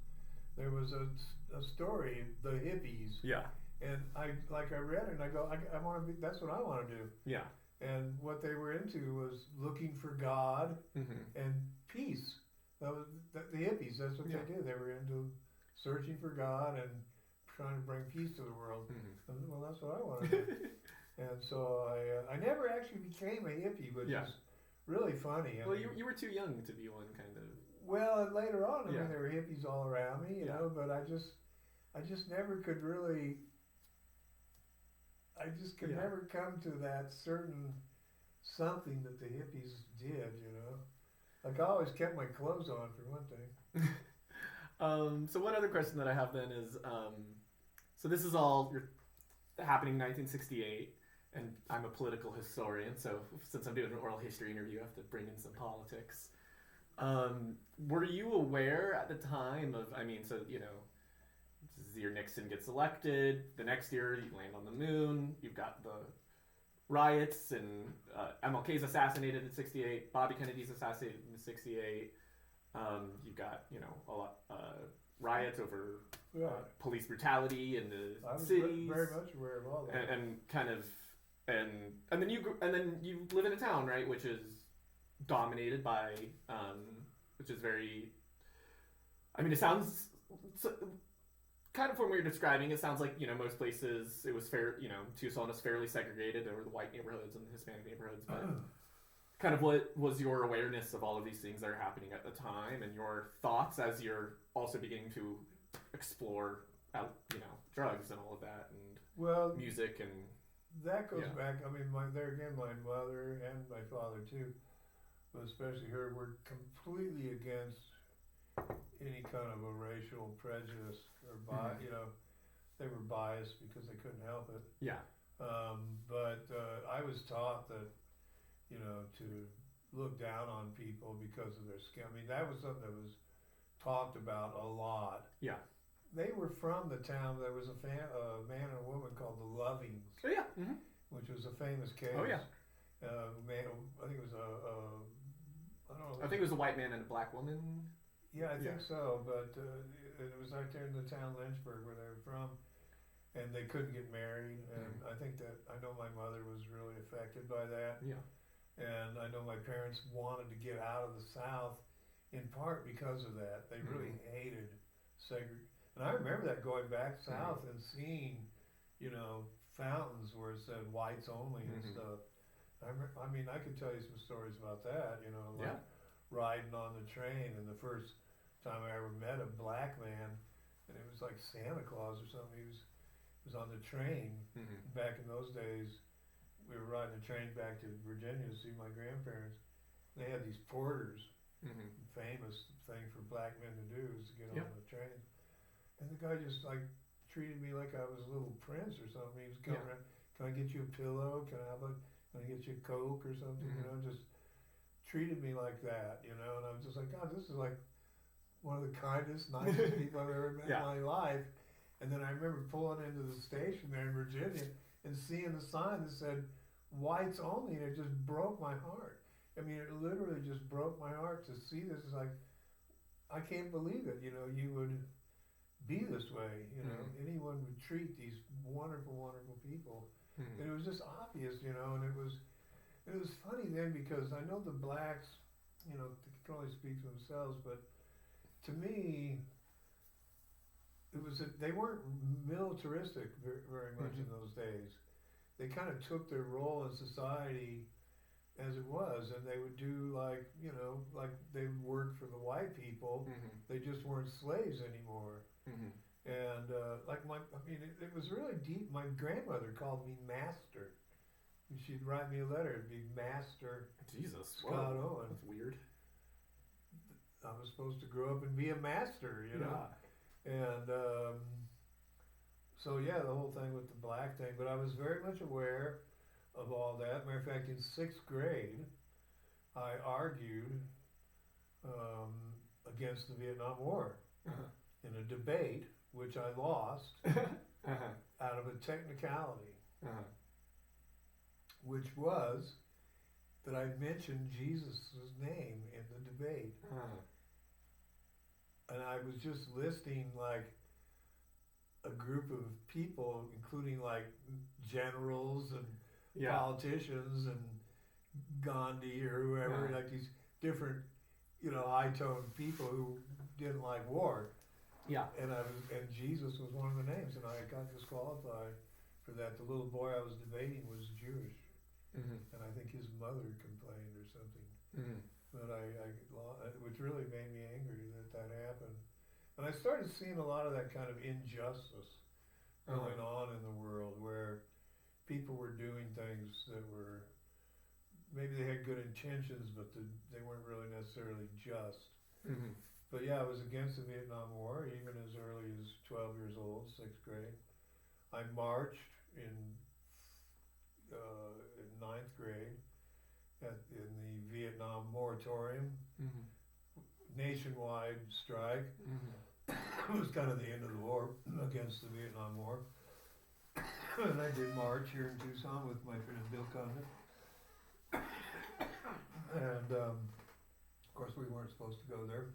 There was a story, the hippies. Yeah. And I read it and I go, I want to be. That's what I want to do. Yeah. And what they were into was looking for God and peace. That was the hippies. That's what they did. They were into searching for God and trying to bring peace to the world. And, well, that's what I want to do. And so I never actually became a hippie, which is really funny. Well, you were too young to be one, kind of. Well, and later on, there were hippies all around me, you know. But I just never could really. I just could never come to that certain something that the hippies did, Like I always kept my clothes on for one thing. So one other question that I have then is, so this is all happening in 1968, and I'm a political historian, so since I'm doing an oral history interview, I have to bring in some politics. Were you aware at the time of, this year Nixon gets elected, the next year you land on the moon, you've got the riots, and MLK's assassinated in 68, Bobby Kennedy's assassinated in 68, you've got, a lot riots over police brutality in the cities. Very much aware of all that. And then you live in a town, right, which is dominated by, which is very, it sounds kind of from what you're describing, it sounds like, most places it was fair, Tucson is fairly segregated. There were the white neighborhoods and the Hispanic neighborhoods, but kind of what was your awareness of all of these things that are happening at the time and your thoughts as you're also beginning to explore out, drugs and all of that and music and that goes back. I mean, my mother and my father too, but especially her, were completely against any kind of a racial prejudice or they were biased because they couldn't help it. Yeah. But I was taught that, to look down on people because of their skin. I mean, that was something that was talked about a lot. Yeah. They were from the town. There was a man and a woman called the Lovings. Oh yeah. Mm-hmm. Which was a famous case. Oh yeah. I think it was I don't know. I think it was a white man and a black woman. Yeah, I think so. But it was right there in the town Lynchburg where they were from, and they couldn't get married. And I think that I know my mother was really affected by that. Yeah. And I know my parents wanted to get out of the South, in part because of that. They really hated segregation. And I remember that going back south and seeing, fountains where it said whites only and stuff. I mean, I could tell you some stories about that, like riding on the train, and the first time I ever met a black man, and it was like Santa Claus or something. He was on the train back in those days. We were riding a train back to Virginia to see my grandparents. They had these porters, famous thing for black men to do is to get on the train. And the guy just treated me like I was a little prince or something. He was coming around, can I get you a pillow? Can I get you a Coke or something? Just treated me like that, and I was just like, God, this is like one of the kindest, nicest people I've ever met in my life. And then I remember pulling into the station there in Virginia and seeing the sign that said whites only, and it just broke my heart. I mean, it literally just broke my heart to see this. It's like, I can't believe it, you would be this way, anyone would treat these wonderful, wonderful people. And it was just obvious, and it was funny then because I know the blacks, they can only speak for themselves, but to me, they weren't militaristic very much in those days. They kind of took their role in society as it was, and they would do like they worked for the white people. They just weren't slaves anymore. And it was really deep. My grandmother called me Master. She'd write me a letter. It'd be Master Jesus Scott Owen. That's weird. I was supposed to grow up and be a master, And so the whole thing with the black thing. But I was very much aware of all that. Matter of fact, in 6th grade, I argued against the Vietnam War in a debate, which I lost out of a technicality, which was that I mentioned Jesus' name in the debate. And I was just listing a group of people, including generals and politicians and Gandhi or whoever, these different, high-toned people who didn't like war. Yeah. And Jesus was one of the names, and I got disqualified for that. The little boy I was debating was Jewish, and I think his mother complained or something. But which really made me angry that happened. And I started seeing a lot of that kind of injustice going on in the world, where people were doing things that were, maybe they had good intentions, but they weren't really necessarily just. But I was against the Vietnam War, even as early as 12 years old, 6th grade. I marched in 9th grade in the Vietnam moratorium, nationwide strike. It was kind of the end of the war against the Vietnam War. And I did march here in Tucson with my friend Bill Condon. And of course we weren't supposed to go there.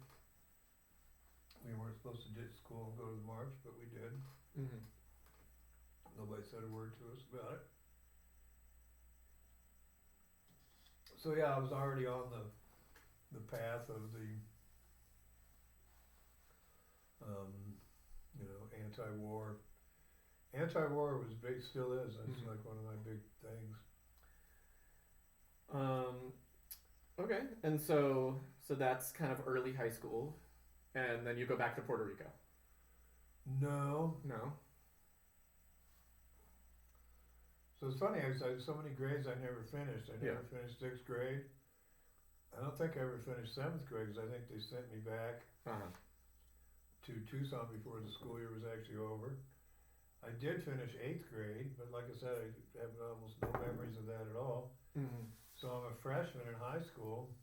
We weren't supposed to ditch school and go to the march, but we did. Nobody said a word to us about it. So I was already on the path of the anti-war. Anti-war was big, still is. That's Mhm. like one of my big things. Okay, and so that's kind of early high school, and then you go back to Puerto Rico. No. No. So it's funny, I had so many grades I never finished. I never finished 6th grade. I don't think I ever finished 7th grade because I think they sent me back to Tucson before the school year was actually over. I did finish 8th grade, but like I said, I have almost no memories of that at all. Mm-hmm. So I'm a freshman in high school.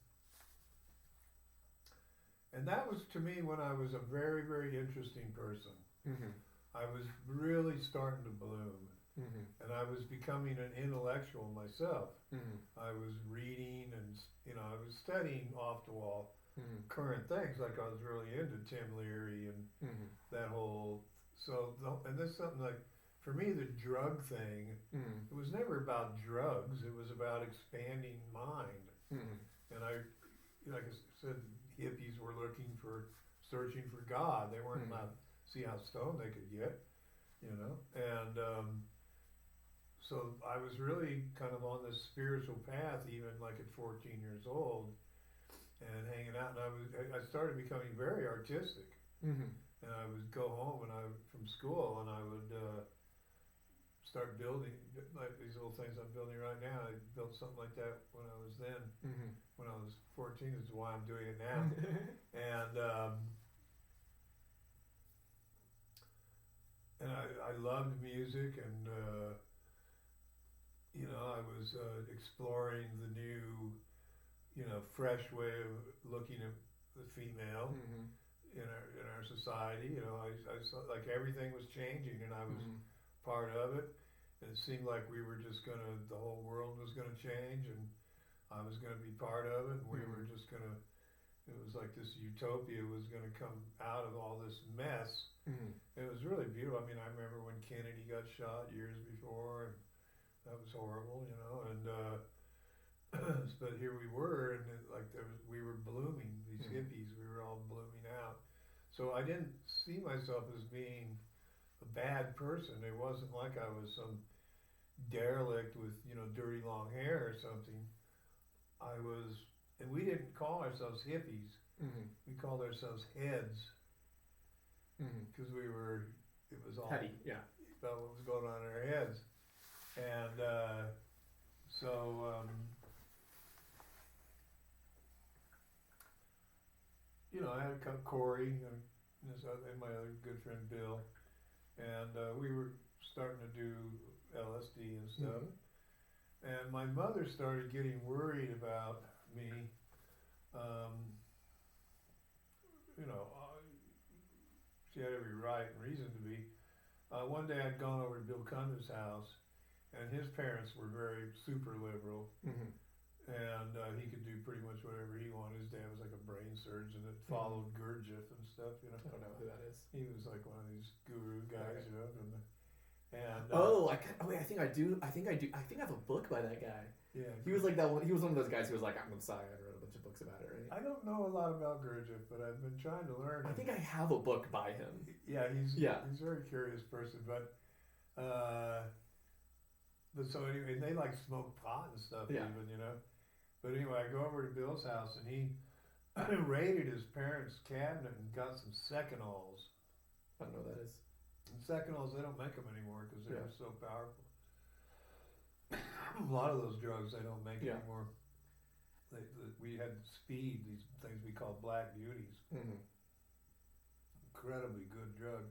And that was, to me, when I was a very, very interesting person. Mm-hmm. I was really starting to bloom. Mm-hmm. And I was becoming an intellectual myself. Mm-hmm. I was reading and, I was studying off the wall current things. Like I was really into Tim Leary and that whole, and this is something like, for me, the drug thing, it was never about drugs. It was about expanding mind. And like I said, hippies were searching for God. They weren't about to see how stoned they could get, and, so I was really kind of on this spiritual path, even like at 14 years old, and hanging out. And I started becoming very artistic. And I would go home from school, and I would start building like these little things I'm building right now. I built something like that when I was then. When I was 14 is why I'm doing it now. And I loved music, and I was exploring the new, fresh way of looking at the female in our society. I saw like everything was changing, and I was part of it. And it seemed like the whole world was gonna change, and I was gonna be part of it. And we were just gonna. It was like this utopia was gonna come out of all this mess. It was really beautiful. I mean, I remember when Kennedy got shot years before, and that was horrible, and but here we were, and we were blooming, these hippies, we were all blooming out. So I didn't see myself as being a bad person. It wasn't like I was some derelict with, dirty long hair or something. And we didn't call ourselves hippies. We called ourselves heads. Because it was all heady, about what was going on in our heads. And I had Corey and my other good friend Bill, and we were starting to do LSD and stuff. And my mother started getting worried about me. She had every right and reason to be. One day I'd gone over to Bill Cunda's house, and his parents were very super liberal, and he could do pretty much whatever he wanted. His dad was like a brain surgeon that followed Gurdjieff and stuff. I don't know who that is. He was like one of these guru guys, Okay. And I think I do. I think I have a book by that guy. Yeah, he was like that one. He was one of those guys who was like, I'm the Messiah. I wrote a bunch of books about it. Right? I don't know a lot about Gurdjieff, but I've been trying to learn. I think I have a book by him. Yeah, he's a very curious person, but so anyway, they like smoke pot and stuff even, But anyway, I go over to Bill's house, and he raided his parents' cabinet and got some Secanols. I don't know what that is. And Secanols, they don't make them anymore because they're so powerful. A lot of those drugs they don't make anymore. We had speed, these things we call black beauties. Incredibly good drug.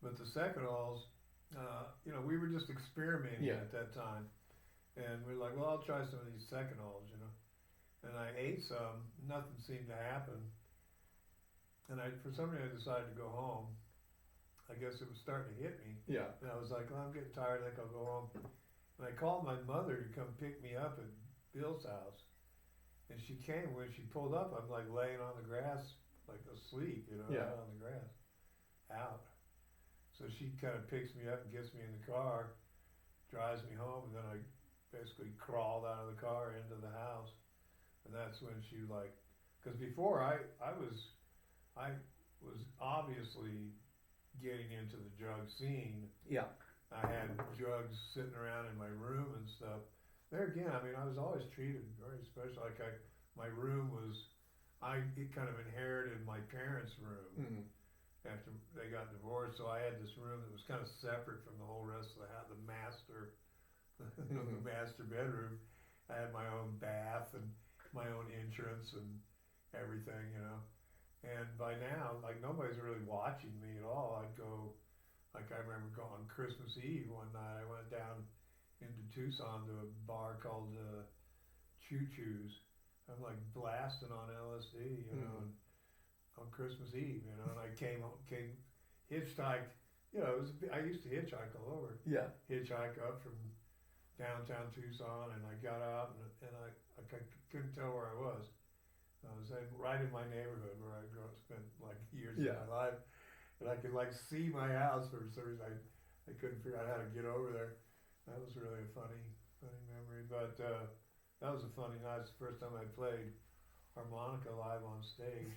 But the Secanols, we were just experimenting at that time. And we were like, well, I'll try some of these Secanols, And I ate some, nothing seemed to happen. And for some reason I decided to go home. I guess it was starting to hit me. Yeah. And I was like, well, I'm getting tired, I think I'll go home. And I called my mother to come pick me up at Bill's house. And she came. When she pulled up, I'm like laying on the grass, like asleep, out on the grass, out. So she kind of picks me up and gets me in the car, drives me home, and then I basically crawled out of the car into the house. And that's when she because before I was obviously getting into the drug scene. Yeah. I had drugs sitting around in my room and stuff. There again, I mean, I was always treated very special. Like my room was, it kind of inherited my parents' room Mm-hmm. after they got divorced. So I had this room that was kind of separate from the whole rest of the house, the master, Mm-hmm. the master bedroom. I had my own bath and my own entrance and everything, you know. And by now, like nobody's really watching me at all. I'd go, like I remember going on Christmas Eve one night. I went down into Tucson to a bar called Choo Choo's. I'm like blasting on LSD, you know, and on Christmas Eve, you know. And I came hitchhiked. You know, I used to hitchhike all over. Yeah. Hitchhike up from downtown Tucson, and I got out and I couldn't tell where I was. I was right in my neighborhood where I spent like years of my life, and I could like see my house for some reason. I couldn't figure out how to get over there. That was really a funny memory. But that was a funny night. It's the first time I played harmonica live on stage.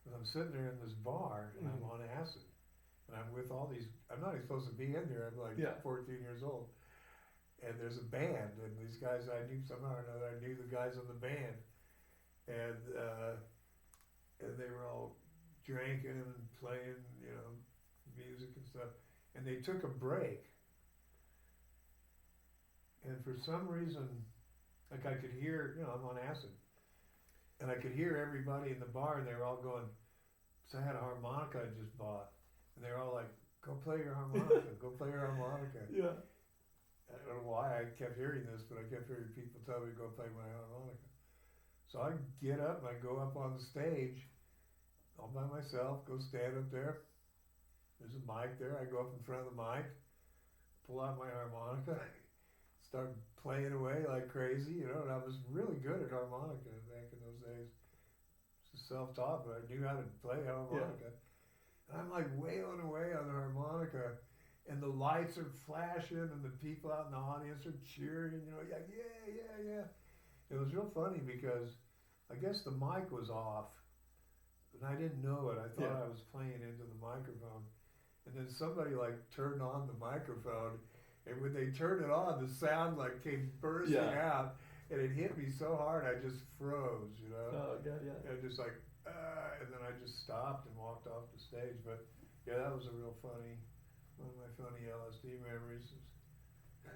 And I'm sitting there in this bar, and I'm on acid, and I'm with all these. I'm not even supposed to be in there. I'm like 14 years old. And there's a band, and these guys I knew somehow or another. I knew the guys in the band, and they were all drinking and playing, you know, music and stuff. And they took a break, and for some reason, like I could hear, you know, I'm on acid, and I could hear everybody in the bar, and they were all going. So I had a harmonica I just bought, and they were all like, "Go play your harmonica, go play your harmonica." Yeah. I don't know why I kept hearing this, but I kept hearing people tell me to go play my harmonica. So I get up and I go up on the stage all by myself, go stand up there. There's a mic there. I go up in front of the mic, pull out my harmonica, start playing away like crazy, you know, and I was really good at harmonica back in those days. Just self-taught, but I knew how to play harmonica. And I'm like wailing away on the harmonica. And the lights are flashing, and the people out in the audience are cheering, you know, like, yeah. It was real funny because I guess the mic was off, and I didn't know it. I thought I was playing into the microphone. And then somebody, like, turned on the microphone, and when they turned it on, the sound, like, came bursting out, and it hit me so hard I just froze, you know. Oh, God, yeah. And just like, and then I just stopped and walked off the stage. But, yeah, that was a real funny... One of my funny LSD memories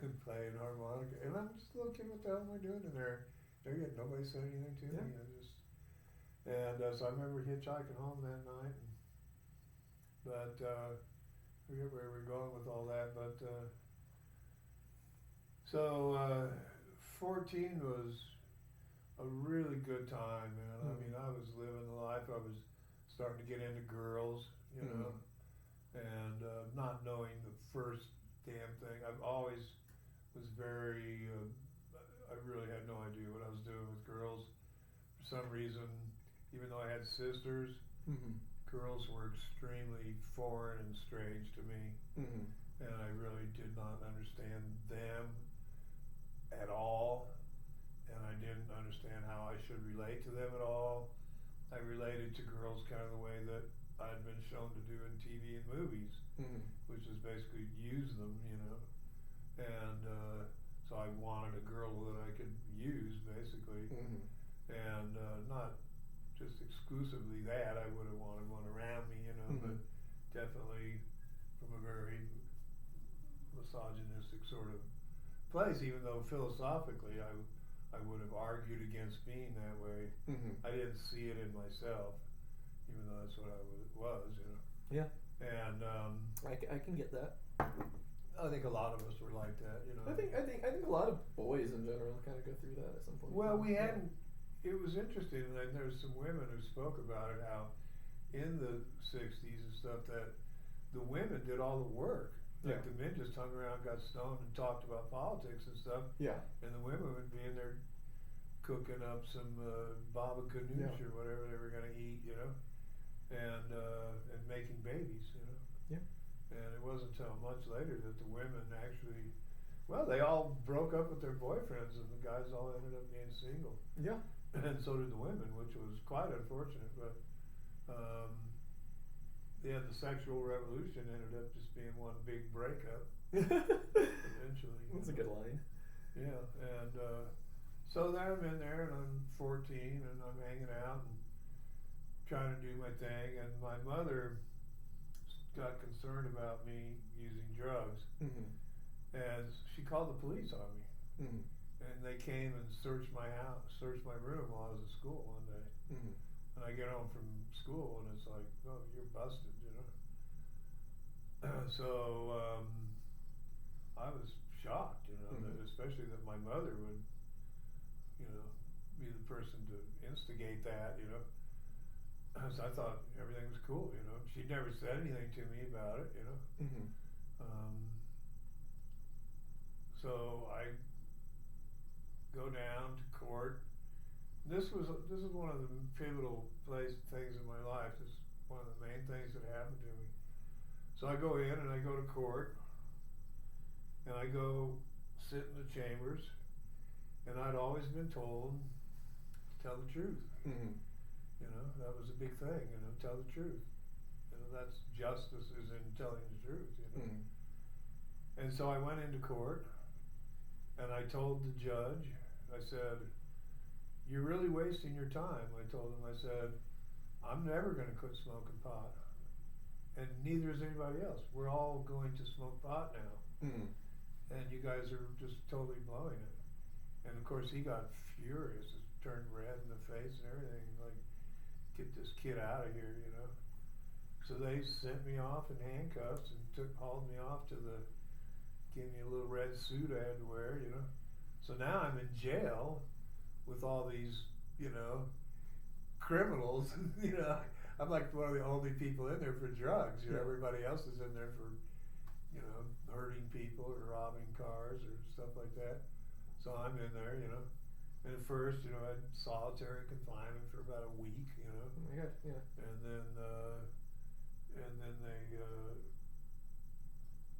is playing harmonica. And I'm just a little kid, what the hell am I doing in there? Nobody said anything to me. So I remember hitchhiking home that night. But I forget where we're going with all that. But 14 was a really good time, man. I mean, I was living the life. I was starting to get into girls, you know. And not knowing the first damn thing. I've always was very, I really had no idea what I was doing with girls. For some reason, even though I had sisters, girls were extremely foreign and strange to me. And I really did not understand them at all. And I didn't understand how I should relate to them at all. I related to girls kind of the way that I'd been shown to do in TV and movies, which is basically use them, you know. And so I wanted a girl that I could use, basically. And not just exclusively that, I would have wanted one around me, you know, but definitely from a very misogynistic sort of place, even though philosophically I would have argued against being that way. I didn't see it in myself. Even though that's what I was, you know. Yeah. And I can get that. I think a lot of us were like that, you know. I think a lot of boys in general kind of go through that at some point. Well, we hadn't. It was interesting, and there's some women who spoke about it. How in the '60s and stuff that the women did all the work. Like the men just hung around, got stoned, and talked about politics and stuff. Yeah. And the women would be in there cooking up some baba ganoush or whatever they were going to eat, you know. And making babies, you know. Yeah. And it wasn't until much later that the women actually, well, they all broke up with their boyfriends, and the guys all ended up being single. Yeah. And so did the women, which was quite unfortunate. But yeah, the sexual revolution ended up just being one big breakup eventually. That's a good line. Yeah, and so then I'm in there, and I'm 14, and I'm hanging out and trying to do my thing, and my mother got concerned about me using drugs, Mm-hmm. and she called the police on me, Mm-hmm. and they came and searched my house, searched my room while I was at school one day. Mm-hmm. And I get home from school, and it's like, oh, you're busted, you know. So I was shocked, you know, Mm-hmm. that especially that my mother would, you know, be the person to instigate that, you know. So I thought everything was cool, you know. She'd never said anything to me about it, you know. Mm-hmm. So I go down to court. This is one of the pivotal things in my life. This is one of the main things that happened to me. So I go in and I go to court, and I go sit in the chambers, and I'd always been told to tell the truth. Mm-hmm. You know, that was a big thing. You know, tell the truth. You know, that's justice is in telling the truth. You know. Mm-hmm. And so I went into court, and I told the judge, I said, "You're really wasting your time." I told him, I said, "I'm never going to quit smoking pot, and neither is anybody else. We're all going to smoke pot now, Mm-hmm. and you guys are just totally blowing it." And of course, he got furious, turned red in the face and everything, like, "Get this kid out of here," you know. So they sent me off in handcuffs and hauled me off gave me a little red suit I had to wear, you know. So now I'm in jail with all these, you know, criminals. You know, I'm like one of the only people in there for drugs. You know, Yeah. everybody else is in there for, you know, hurting people or robbing cars or stuff like that. So I'm in there, you know. And at first, you know, I had solitary confinement for about a week, you know. Oh my God, yeah. And then they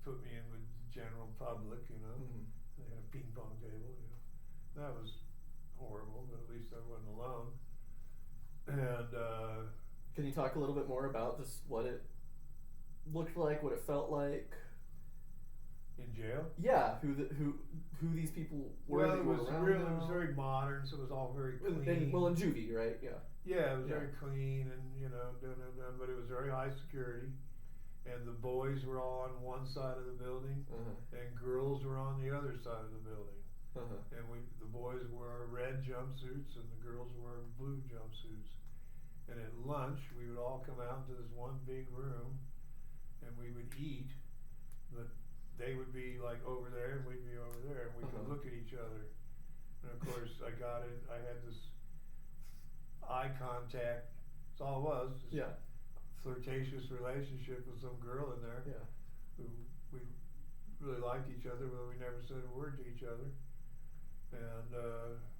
put me in with the general public, you know. Mm-hmm. They had a ping pong table, you know. That was horrible, but at least I wasn't alone. And Can you talk a little bit more about just what it looked like, what it felt like? in jail. Yeah, who these people were that Well, you were around it now? was very modern, so it was all very clean. In juvie, right? Yeah. Yeah, it was Yeah. very clean and, you know, but it was very high security. And the boys were all on one side of the building, Uh-huh. and girls were on the other side of the building. Uh-huh. And the boys wore red jumpsuits, and the girls wore blue jumpsuits. And at lunch, we would all come out into this one big room, and we would eat, but they would be like over there, and we'd be over there, and we could Uh-huh. look at each other. And of course, I had this eye contact. That's all it was. Just Yeah. flirtatious relationship with some girl in there Yeah. who we really liked each other, but we never said a word to each other. And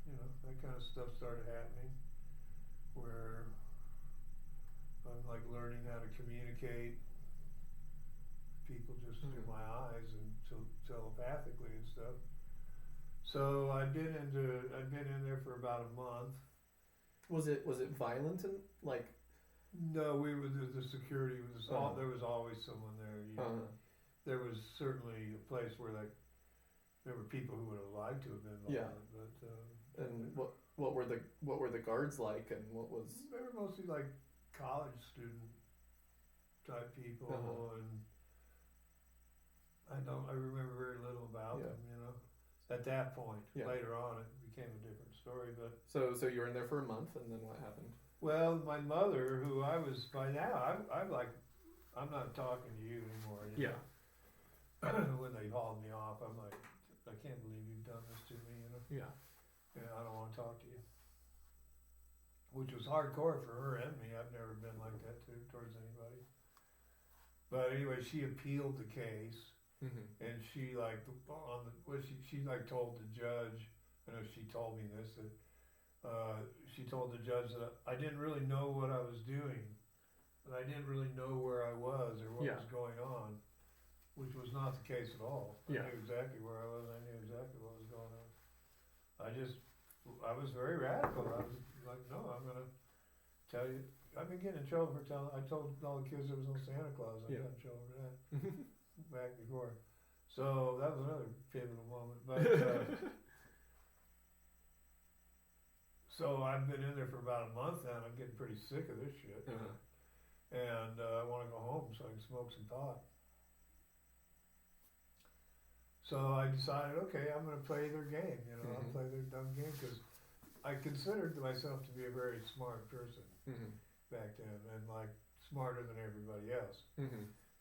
you know, that kind of stuff started happening, where I'm like learning how to communicate people just through Mhm. my eyes and telepathically and stuff. So I'd been in there for about a month. Was it violent and like? No, the security was Uh-huh. there was always someone there. You know. Uh, There was certainly a place where there were people who would have liked to have been Yeah. violent, but and what were the guards like, and what was? they were mostly like college student type people, Uh-huh. and I remember very little about Yeah. them, you know. At that point, Yeah. later on, it became a different story. But So you were in there for a month, and then what happened? well, my mother, who I was by now, I'm like, I'm not talking to you anymore. You know? When they hauled me off, I'm like, I can't believe you've done this to me, you know. Yeah. Yeah, I don't want to talk to you. Which was hardcore for her and me. I've never been like that towards anybody. But anyway, she appealed the case, Mm-hmm. and she like she like told the judge. I know she told me this that she told the judge that I didn't really know what I was doing, that I didn't really know where I was or what Yeah. was going on, which was not the case at all. I Yeah. knew exactly where I was. I knew exactly what was going on. I was very radical. I was like, no, I'm gonna tell you, I've been getting in trouble for telling. I told all the kids there was no Santa Claus. I got in trouble for that back before. So that was another pivotal moment. But so I've been in there for about a month now, and I'm getting pretty sick of this shit. And I want to go home so I can smoke some pot. So I decided, okay, I'm going to play their game. I'll play their dumb game because I considered myself to be a very smart person back then, and like smarter than everybody else.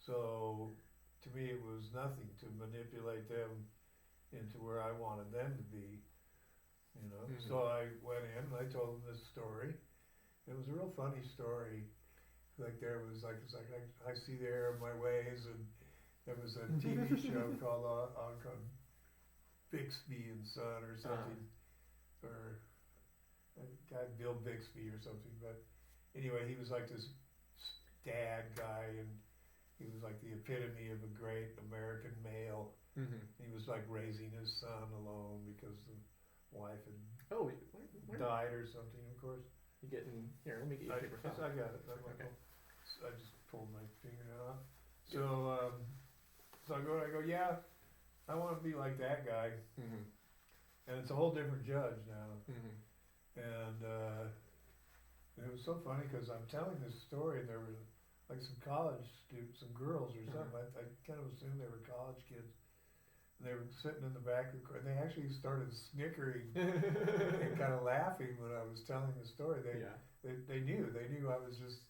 So to me, it was nothing to manipulate them into where I wanted them to be. So I went in and I told them this story. It was a real funny story. Like there was like, it's like I see the error of my ways, and there was a TV show called Bixby and Son or something, or a guy Bill Bixby or something. But anyway, he was like this dad guy, and he was like the epitome of a great American male. He was like raising his son alone because the wife had died or something. Of course. You getting here? Let me get you a paper towel. I got it. Okay. I just pulled my fingernail out. So I go, yeah, I want to be like that guy. And it's a whole different judge now. And it was so funny because I'm telling this story, and there were like some college students, some girls or something. I kind of assumed they were college kids. And they were sitting in the back of the car, and they actually started snickering and kind of laughing when I was telling the story. They knew I was just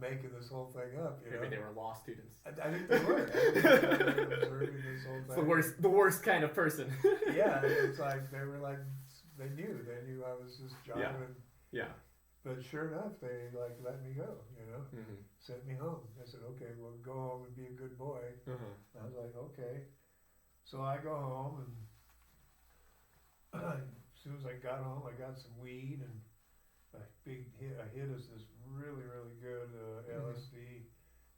making this whole thing up. Maybe they were law students. I think they were. They were observing this whole thing. It's the worst kind of person. Yeah, it's like they were like they knew I was just jiving. Yeah. But sure enough, they like let me go. Sent me home. I said, okay, well, go home and be a good boy. I was like, okay. So I go home, and as soon as I got home, I got some weed, and I hit us this really, really good LSD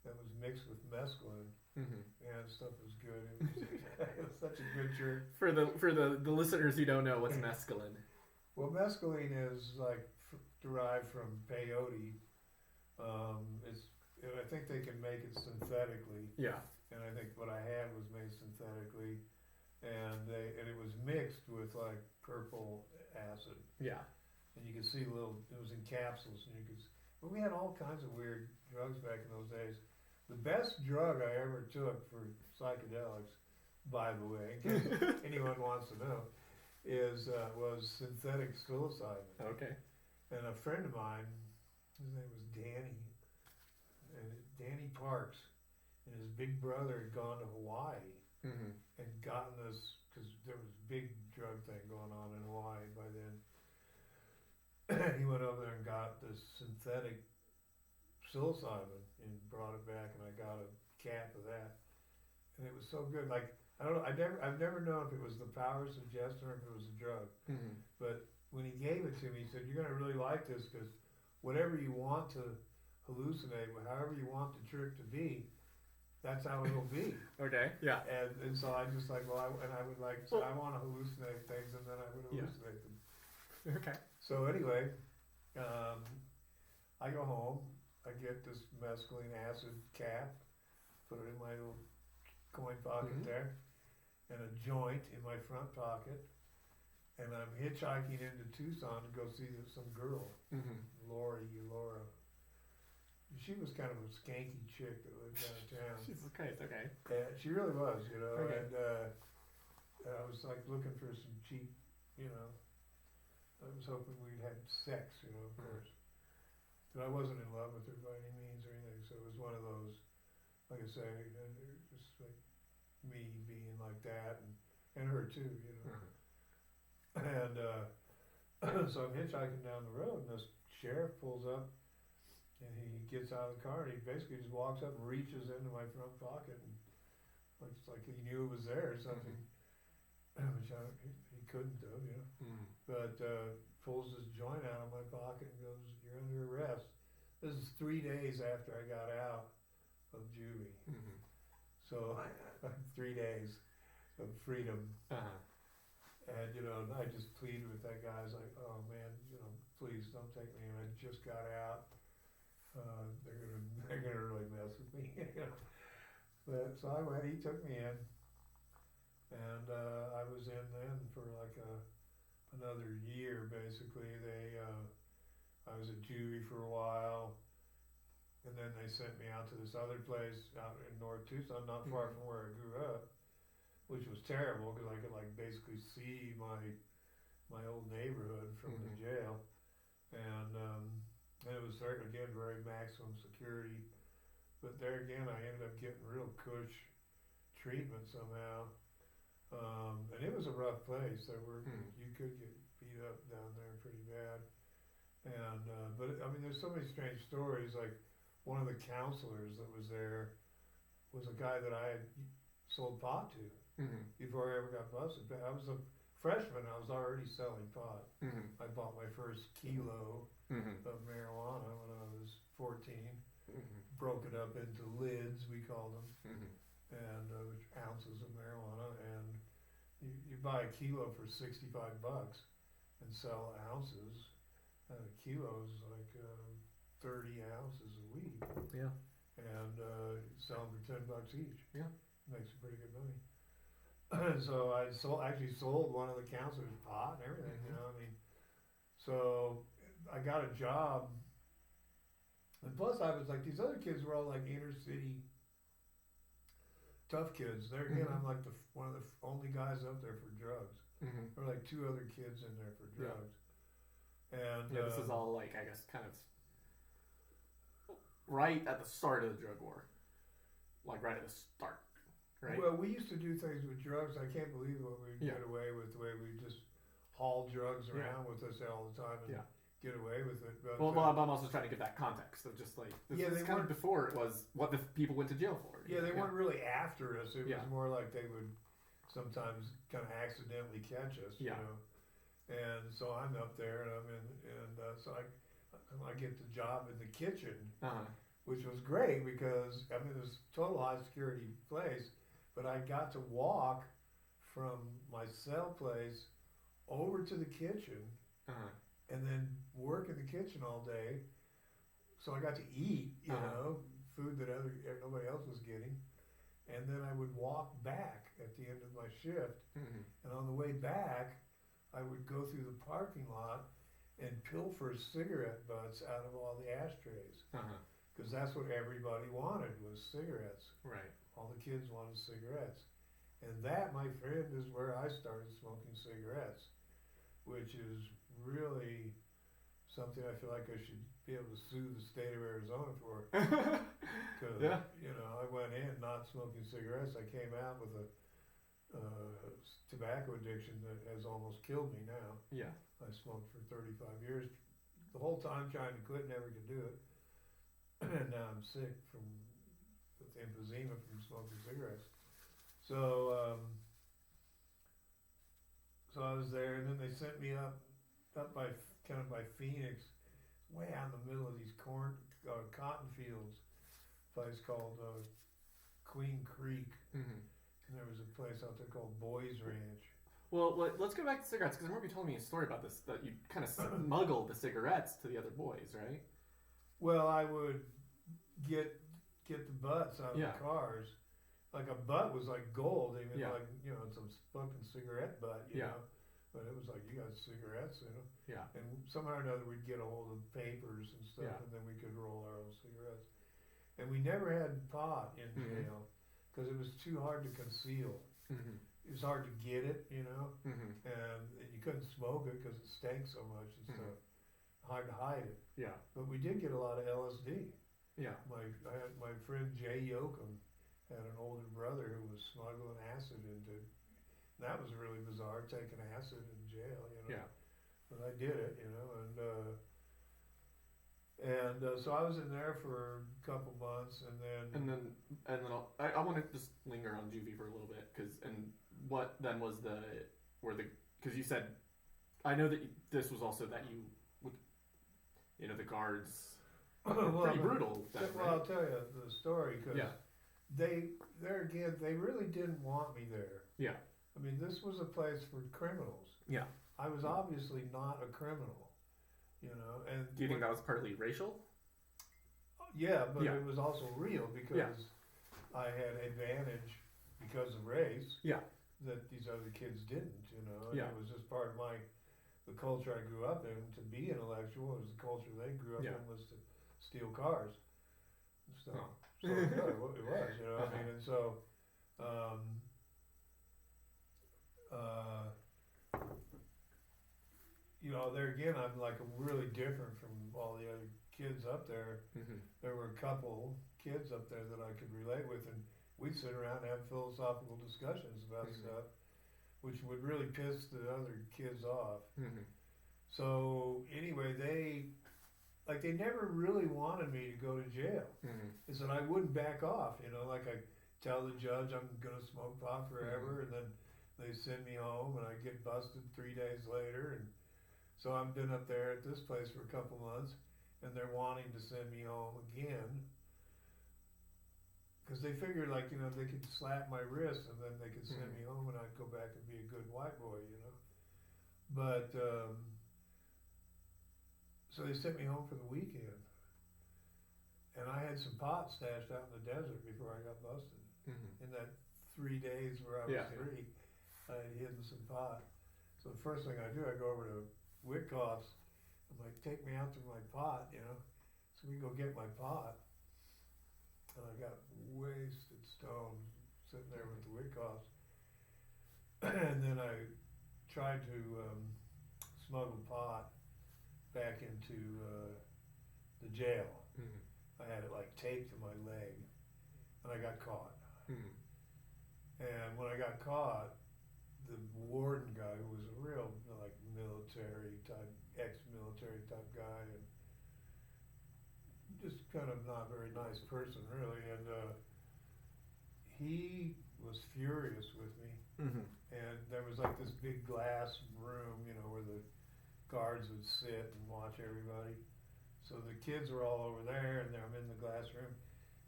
that was mixed with mescaline. And stuff was good. It was such a good trip. For the listeners who don't know, what's mescaline? Well, mescaline is like derived from peyote. I think they can make it synthetically. Yeah. And I think what I had was made synthetically, and it was mixed with like purple acid. Yeah. And you could see it was in capsules, and but we had all kinds of weird drugs back in those days. The best drug I ever took for psychedelics, by the way, in case anyone wants to know, was synthetic psilocybin. Okay. And a friend of mine, his name was Danny Parks, and his big brother had gone to Hawaii and gotten this, because there was a big drug thing going on in Hawaii by then. He went over there and got this synthetic psilocybin and brought it back, and I got a cap of that, and it was so good. Like, I don't know, I've never known if it was the power of suggestion or if it was a drug. But when he gave it to me, he said, "You're gonna really like this, because whatever you want to hallucinate, however you want the trick to be, that's how it'll be." Okay. Yeah. And so I just like, I would like, so I want to hallucinate things, and then I would hallucinate them. Okay. So anyway, I go home, I get this mescaline acid cap, put it in my little coin pocket there, and a joint in my front pocket, and I'm hitchhiking into Tucson to go see some girl, Laura. She was kind of a skanky chick that lived downtown. She's okay. She really was, Okay. And I was like looking for some cheap, I was hoping we'd have sex, of course. But I wasn't in love with her by any means or anything, so it was one of those, like I say, just like me being like that, and her too, And so I'm hitchhiking down the road, and this sheriff pulls up, and he gets out of the car, and he basically just walks up and reaches into my front pocket, and it's like he knew it was there or something, which he couldn't do, But pulls his joint out of my pocket and goes, "You're under arrest." This is 3 days after I got out of juvie. So 3 days of freedom. And I just pleaded with that guy. I was like, "Oh man, please don't don't take me in. I just got out. They're gonna really mess with me. But so I went. He took me in, and I was in then for like another year basically. I was at juvie for a while, and then they sent me out to this other place out in North Tucson, not far from where I grew up, which was terrible because I could like basically see my old neighborhood from the jail, and it was very maximum security. But there again, I ended up getting real cush treatment somehow, and it was a rough place. You could get beat up down there pretty bad, and but I mean, there's so many strange stories. Like one of the counselors that was there was a guy that I had sold pot to before I ever got busted. I was a freshman. I was already selling pot. I bought my first kilo of marijuana when I was 14. Broke it up into lids, we called them, and which ounces of marijuana, and you buy a kilo for $65 and sell ounces, and a kilo is like 30 ounces of weed. Yeah. And sell them for $10 each. Yeah. Makes some pretty good money. So I actually sold one of the counselors pot and everything, you know, I mean, so I got a job. And plus I was like, these other kids were all like inner city tough kids. There again, I'm like one of the only guys up there for drugs. There were like 2 other kids in there for drugs. And this is all like, I guess, kind of right at the start of the drug war. Like right at the start, right? Well, we used to do things with drugs. I can't believe what we get away with, the way we just haul drugs around with us all the time and get away with it. But, well, I'm also trying to give that context of just like this is kind of before it was what the people went to jail for. Yeah, they weren't really after us. It was more like they would sometimes kind of accidentally catch us, you know. And so I'm up there, and I'm in, and so I get the job in the kitchen, which was great because I mean it was a total high security place, but I got to walk from my cell place over to the kitchen. And then work in the kitchen all day, so I got to eat, you know, food that nobody else was getting, and then I would walk back at the end of my shift, and on the way back, I would go through the parking lot and pilfer cigarette butts out of all the ashtrays, because that's what everybody wanted was cigarettes. Right. All the kids wanted cigarettes, and that, my friend, is where I started smoking cigarettes, which is really something I feel like I should be able to sue the state of Arizona for. Because, you know, I went in not smoking cigarettes. I came out with a tobacco addiction that has almost killed me now. Yeah. I smoked for 35 years. The whole time trying to quit, never could do it. And now I'm sick with emphysema from smoking cigarettes. So, so I was there, and then they sent me up by Phoenix, way out in the middle of these cotton fields, a place called Queen Creek, and there was a place out there called Boys Ranch. Well, let's go back to cigarettes, because I remember you told me a story about this, that you kind of smuggled the cigarettes to the other boys, right? Well, I would get the butts out of the cars. Like a butt was like gold, even like, you know, some fucking cigarette butt, you know. But it was like, you got cigarettes, you know? Yeah. And somehow or another we'd get a hold of papers and stuff, Yeah. and then we could roll our own cigarettes. And we never had pot in jail, because it was too hard to conceal. It was hard to get it, you know? And you couldn't smoke it because it stank so much and stuff. Hard to hide it. Yeah. But we did get a lot of LSD. Yeah. My friend Jay Yoakum had an older brother who was smuggling acid into. That was really bizarre, taking acid in jail, you know. Yeah. But I did it, you know, and so I was in there for a couple months, and then I want to just linger on juvie for a little bit, what then was because you said, I know that this was also that you would, you know, the guards were pretty brutal. Then, well, right? I'll tell you the story, because they really didn't want me there. Yeah. I mean, this was a place for criminals. Yeah. I was obviously not a criminal, you know, and And do you think that was partly racial? Yeah, but Yeah. it was also real because I had advantage because of race. Yeah. That these other kids didn't, you know. And Yeah. it was just part of the culture I grew up in. To be intellectual, it was the culture they grew up in was to steal cars. So, so it was, you know. I mean, and so, you know, there again, I'm like really different from all the other kids up there. Mm-hmm. There were a couple kids up there that I could relate with, and we'd sit around and have philosophical discussions about stuff, which would really piss the other kids off. Mm-hmm. So anyway, they never really wanted me to go to jail. Is that I wouldn't back off, you know, like I tell the judge I'm gonna smoke pot forever, and then they send me home, and I get busted 3 days later, and so I've been up there at this place for a couple months, and they're wanting to send me home again. Because they figured, like, you know, they could slap my wrist and then they could send me home and I'd go back and be a good white boy, you know. But, so they sent me home for the weekend. And I had some pot stashed out in the desert before I got busted. In that 3 days where I was free, I had hidden some pot. So the first thing I do, I go over to Witkoff's. I'm like, take me out to my pot, you know. So we go get my pot. And I got wasted stone sitting there with the Witkoffs. And then I tried to smuggle pot back into the jail. I had it like taped to my leg. And I got caught. And when I got caught, the warden guy, who was a real like military type, ex-military type guy, and just kind of not very nice person really, and he was furious with me. And there was like this big glass room, you know, where the guards would sit and watch everybody. So the kids were all over there, and I'm in the glass room,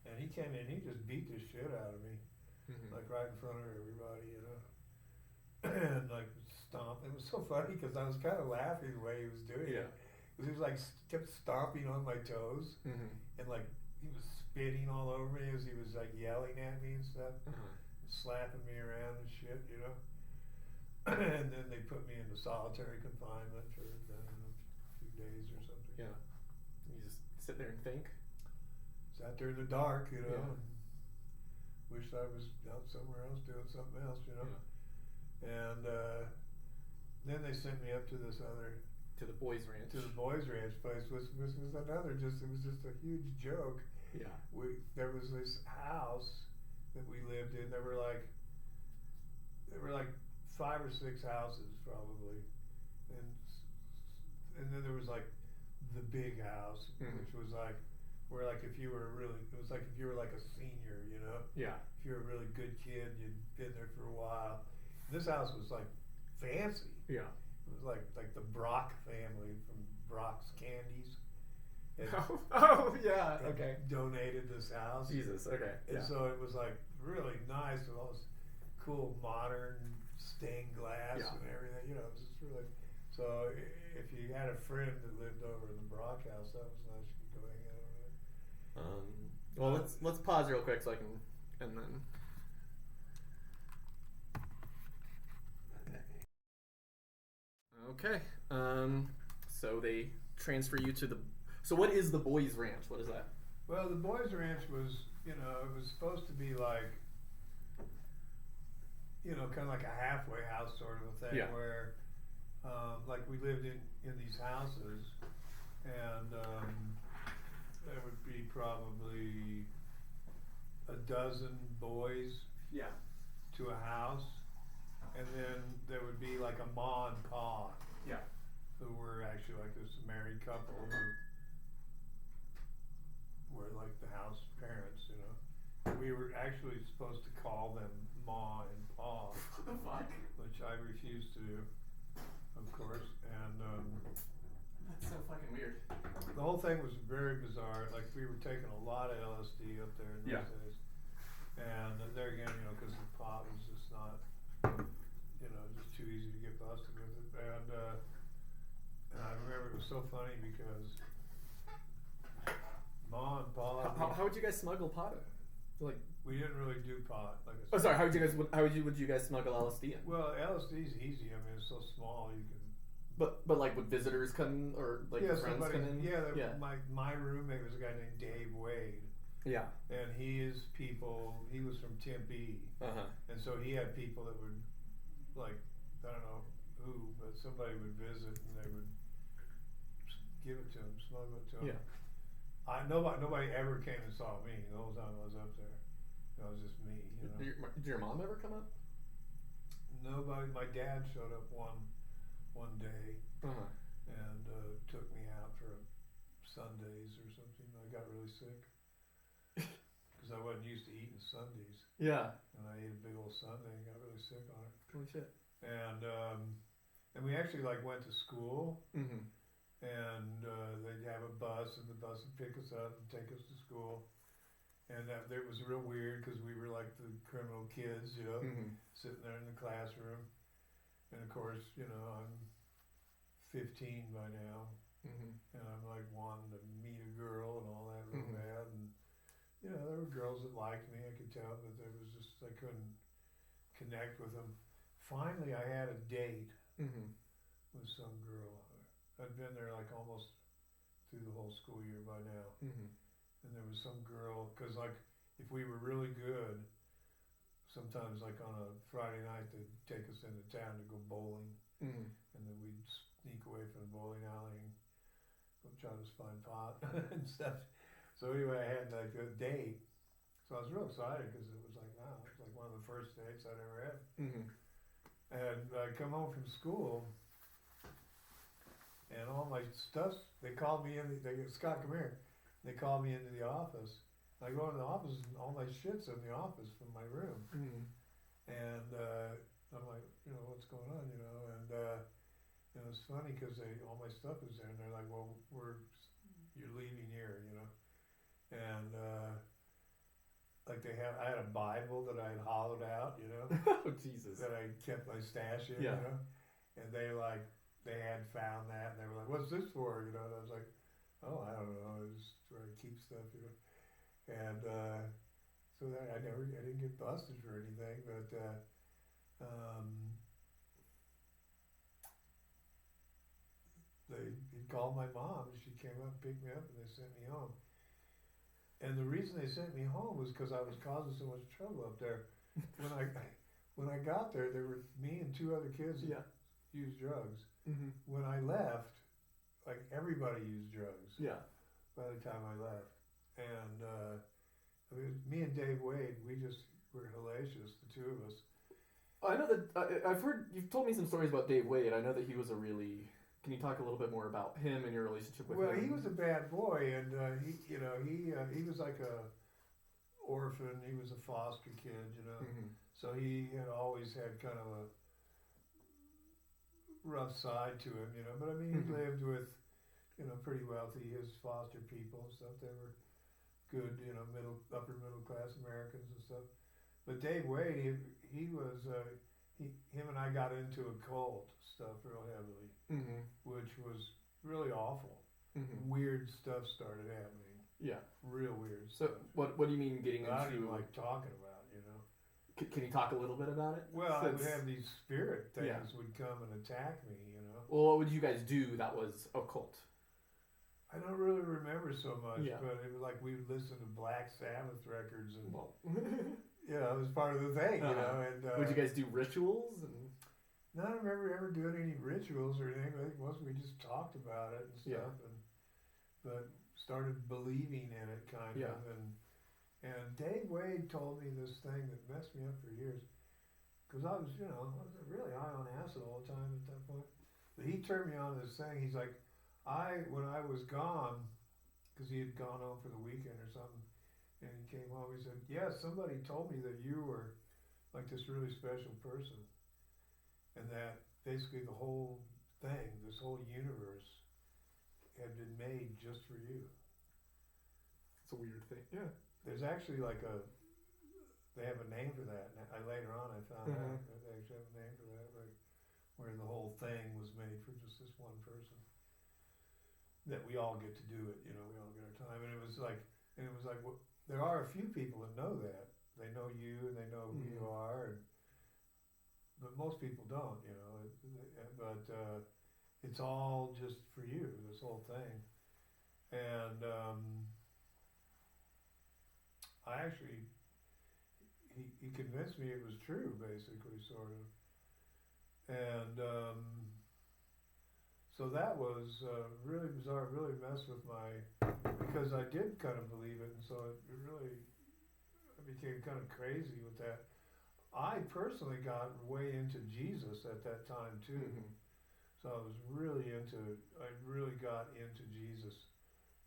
and he came in, he just beat the shit out of me, like right in front of everybody, you know. And like stomp. It was so funny because I was kind of laughing the way he was doing it. Because he was like kept stomping on my toes, and like he was spitting all over me as he was like yelling at me and stuff, and slapping me around and shit, you know. And then they put me into solitary confinement for I don't know, a few days or something. Yeah. You just sit there and think. Sat there in the dark, you know, and wished I was out somewhere else doing something else, you know. And then they sent me up to this other to the boys' ranch. To the boys' ranch place, which was another it was just a huge joke. Yeah. There was this house that we lived in. There were like 5 or 6 houses probably, and then there was like the big house, which was like where like if you were it was like if you were like a senior, you know. Yeah. If you were a really good kid, you'd been there for a while. This house was like fancy. Yeah. It was like the Brock family from Brock's Candies. Yeah. Okay. Donated this house. Jesus. Okay. And so it was like really nice with all this cool modern stained glass and everything. You know, it was just really. So if you had a friend that lived over in the Brock house, that was nice. You could go hang out over there. Well, let's pause real quick so I can, and then. Okay. So they transfer you to the. So what is the boys' ranch? What is that? Well, the boys' ranch was, you know, it was supposed to be like, you know, kind of like a halfway house sort of a thing where, like we lived in these houses, and there would be probably a dozen boys to a house, and then there would be like a ma and pa who were actually like this married couple who were like the house parents, you know. We were actually supposed to call them ma and pa, What the fuck? which I refused to do, of course, and That's so fucking weird. the whole thing was very bizarre. Like we were taking a lot of LSD up there in those days, and there again, you know, because the pot was just not, you know, just too easy to get busted with it, and I remember it was so funny because Ma and Pa. How would you guys smuggle pot? Like, we didn't really do pot. Like I said. oh, sorry. Would you guys smuggle LSD in? Well, LSD's easy. I mean, it's so small you can. But like, would visitors come or like friends come in? Yeah. My roommate was a guy named Dave Wade. Yeah. And he was from Tempe. And so he had people that would, like, I don't know who, but somebody would visit and they would give it to him, smuggle it to him. Yeah. Nobody ever came and saw me the whole time I was up there. It was just me, you know. Did your mom ever come up? Nobody. My dad showed up one day and took me out for Sundays or something. I got really sick. Because I wasn't used to eating Sundays. Yeah. And I ate a big old Sunday and got really sick on it. Holy shit. And we actually like went to school. Mm-hmm. And they'd have a bus, and the bus would pick us up and take us to school. And it was real weird because we were like the criminal kids, you know, sitting there in the classroom. And of course, you know, I'm 15 by now. And I'm like wanting to meet a girl and all that real bad. And you know, there were girls that liked me, I could tell, but there was just, I couldn't connect with them. Finally, I had a date with some girl. I'd been there like almost through the whole school year by now. And there was some girl, because like, if we were really good, sometimes like on a Friday night, they'd take us into town to go bowling. And then we'd sneak away from the bowling alley and go try to find pot and stuff. So anyway, I had like a date, so I was real excited because it was like, wow, it was like one of the first dates I'd ever had. And I come home from school, and all my stuff, they called me in, Scott, come here. They called me into the office. I go in the office, and all my shit's in the office from my room. And I'm like, you know, what's going on, you know? And it was funny because all my stuff is there, and they're like, well, you're leaving here, you know? And like I had a Bible that I had hollowed out, you know. Oh Jesus! That I kept my stash in, you know. And they had found that, and they were like, "What's this for?" You know. And I was like, "Oh, I don't know. It's where I keep stuff, you know." And so that I didn't get busted for anything, but he called my mom, and she came up, picked me up, and they sent me home. And the reason they sent me home was because I was causing so much trouble up there. When I got there, there were me and two other kids that used drugs. When I left, like everybody used drugs. Yeah. By the time I left, and I mean, me and Dave Wade, we just were hellacious, the two of us. I know that I've heard you've told me some stories about Dave Wade. I know that he was a really. Can you talk a little bit more about him and your relationship with him? Well, he was a bad boy, and he was like a orphan. He was a foster kid, you know. So he had always had kind of a rough side to him, you know. But I mean, he lived with, you know, pretty wealthy. His foster people and stuff, they were good, you know, upper middle class Americans and stuff. But Dave Wade, he was him and I got into occult stuff real heavily, which was really awful. Weird stuff started happening. Yeah, real weird stuff. So what do you mean getting into? I don't even like talking about, you know. Can you talk a little bit about it? Well, I would have these spirit things would come and attack me, you know. Well, what would you guys do that was occult? I don't really remember so much, but it was like we would listen to Black Sabbath records and. You know, it was part of the thing, you know. And would you guys do rituals? And no, I don't remember ever doing any rituals or anything. I think mostly we just talked about it and stuff, but started believing in it kind of. And Dave Wade told me this thing that messed me up for years, because I was really high on acid all the time at that point. But he turned me on to this thing. He's like, when I was gone, because he had gone home for the weekend or something. And he came home, he said, yeah, somebody told me that you were like this really special person. And that basically the whole thing, this whole universe had been made just for you. It's a weird thing. Yeah. There's actually like they have a name for that. And later on I found out that they actually have a name for that, like where the whole thing was made for just this one person. that we all get to do it. You know, we all get our time, and it was like, well, there are a few people that know that. They know you, and they know who you are, but most people don't. You know, but it's all just for you. This whole thing, and I actually. He convinced me it was true, basically, sort of. And so that was really bizarre, really messed with because I did kind of believe it, and so I became kind of crazy with that. I personally got way into Jesus at that time, too. Mm-hmm. So I really got into Jesus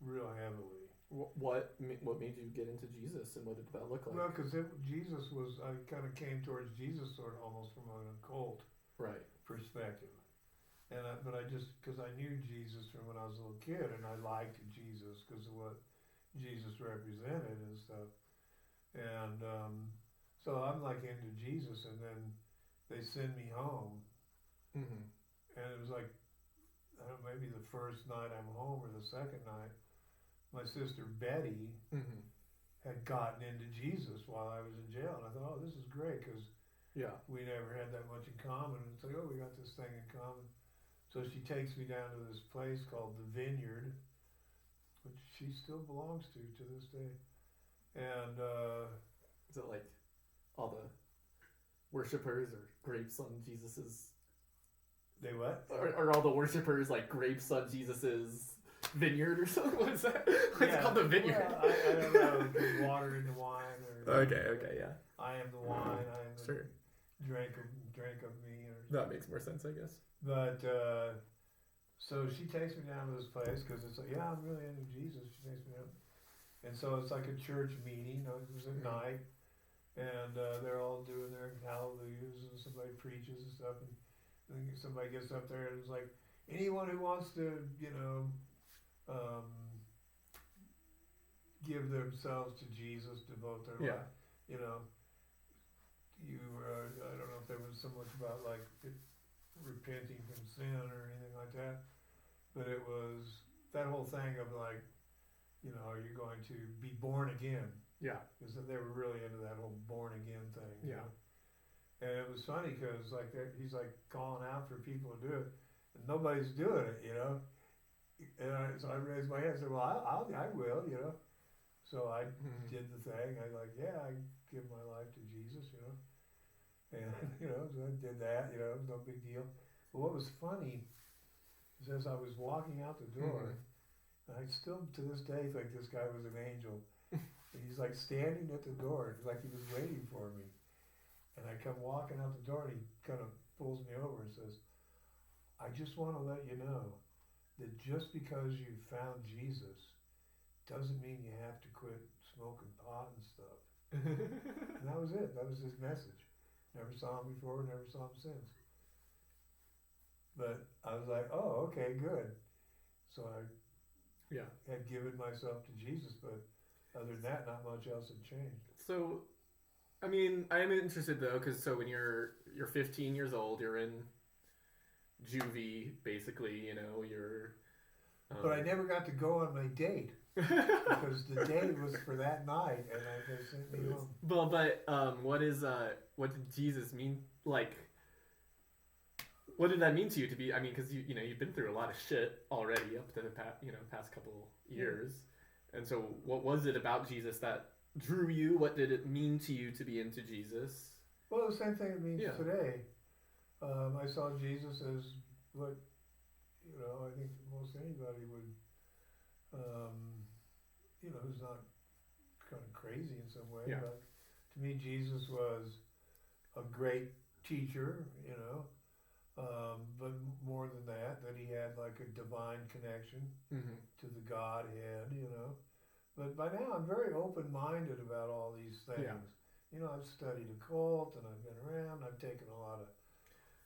real heavily. What made you get into Jesus, and what did that look like? Well, because Jesus was, I kind of came towards Jesus sort of almost from an occult perspective. But because I knew Jesus from when I was a little kid, and I liked Jesus because of what Jesus represented and stuff. And so I'm like into Jesus, and then they send me home. Mm-hmm. And it was like, I don't know, maybe the first night I'm home or the second night, my sister Betty had gotten into Jesus while I was in jail, and I thought, oh, this is great because we never had that much in common. And it's like, oh, we got this thing in common. So she takes me down to this place called the Vineyard, which she still belongs to this day. And is it like all the worshipers or grapes on Jesus's? They what? Are all the worshipers like grapes on Jesus's vineyard or something? What is that? It's called the Vineyard. Well, I don't know. Water into wine or okay, yeah. I am the wine. I am the drink of me. That makes more sense, I guess. But so she takes me down to this place because it's like, I'm really into Jesus. She takes me down, and so it's like a church meeting. It was at night, and they're all doing their hallelujahs, and somebody preaches and stuff, and then somebody gets up there and it's like, anyone who wants to, give themselves to Jesus, devote their life, I don't know if there was so much about like repenting from sin or anything like that, but it was that whole thing of like, are you going to be born again? Yeah. Because they were really into that whole born again thing. Yeah. And it was funny because like he's like calling out for people to do it, and nobody's doing it, And so I raised my hand and said, well, I will, So I did the thing. I I give my life to Jesus, And, so I did that, it was no big deal. But what was funny is as I was walking out the door, I still to this day think this guy was an angel. And he's like standing at the door, like he was waiting for me. And I come walking out the door and he kind of pulls me over and says, I just want to let you know that just because you found Jesus doesn't mean you have to quit smoking pot and stuff. And that was it. That was his message. Never saw him before, never saw him since. But I was like, oh, okay, good. So I had given myself to Jesus, but other than that, not much else had changed. So, I mean, I am interested though, because so when you're 15 years old, you're in juvie, basically, you're... But I never got to go on my date. Because the date was for that night, and they sent me home. Well, but what did Jesus mean? Like, what did that mean to you to be? I mean, because you've been through a lot of shit already up to the past couple years, and so what was it about Jesus that drew you? What did it mean to you to be into Jesus? Well, the same thing it means today. I saw Jesus as what I think most anybody would. Who's not kind of crazy in some way, but to me Jesus was a great teacher, but more than that he had like a divine connection to the Godhead, But by now I'm very open-minded about all these things. Yeah. I've studied occult and I've been around, I've taken a lot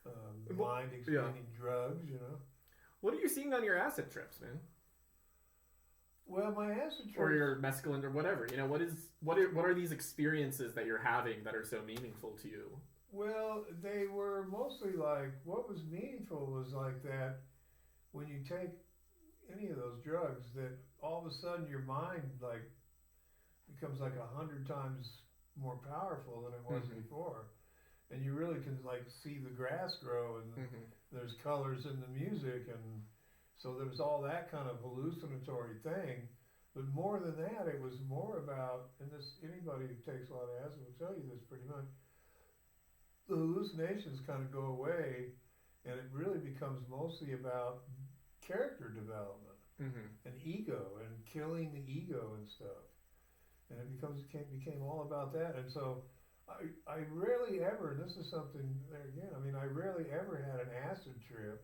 of mind-expanding drugs, What are you seeing on your acid trips, man? Well, my acid trips... Or your mescaline or whatever. What are these experiences that you're having that are so meaningful to you? Well, they were mostly like, what was meaningful was like that when you take, any of those drugs, that all of a sudden your mind like becomes like 100 times more powerful than it was before, and you really can like see the grass grow, and there's colors in the music, and so there's all that kind of hallucinatory thing. But more than that, it was more about, and this, anybody who takes a lot of acid will tell you this pretty much, the hallucinations kind of go away, and it really becomes mostly about character development and ego and killing the ego and stuff. And it became all about that. And so I rarely ever, and this is something there again, I mean, I rarely ever had an acid trip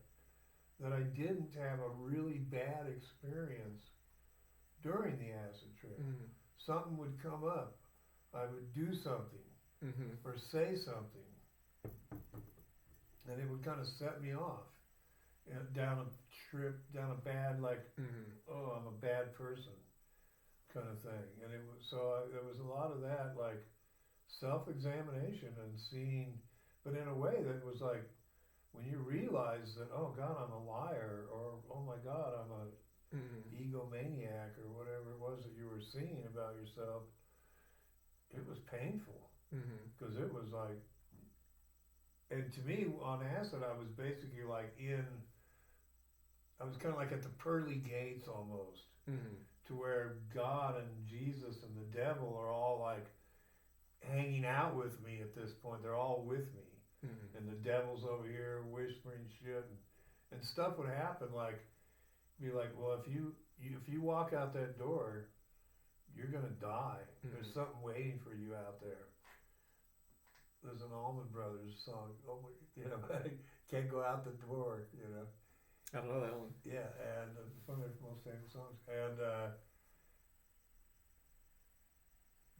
that I didn't have a really bad experience during the acid trip. Something would come up. I would do something or say something, and it would kind of set me off down a bad, like, oh, I'm a bad person kind of thing. And it was, there was a lot of that, like, self-examination and seeing, but in a way that was like, when you realize that, oh God, I'm a liar, or oh my God, I'm a egomaniac, or whatever it was that you were seeing about yourself, it was painful, because it was like, and to me, on acid, I was basically like I was kind of like at the pearly gates almost, to where God and Jesus and the devil are all like hanging out with me at this point. They're all with me. And the devil's over here whispering shit, and stuff would happen, like, be like, well, if you walk out that door, you're gonna die. There's something waiting for you out there. There's an Allman Brothers song, can't go out the door, I don't know that one. Yeah, and it's one of their most famous songs. And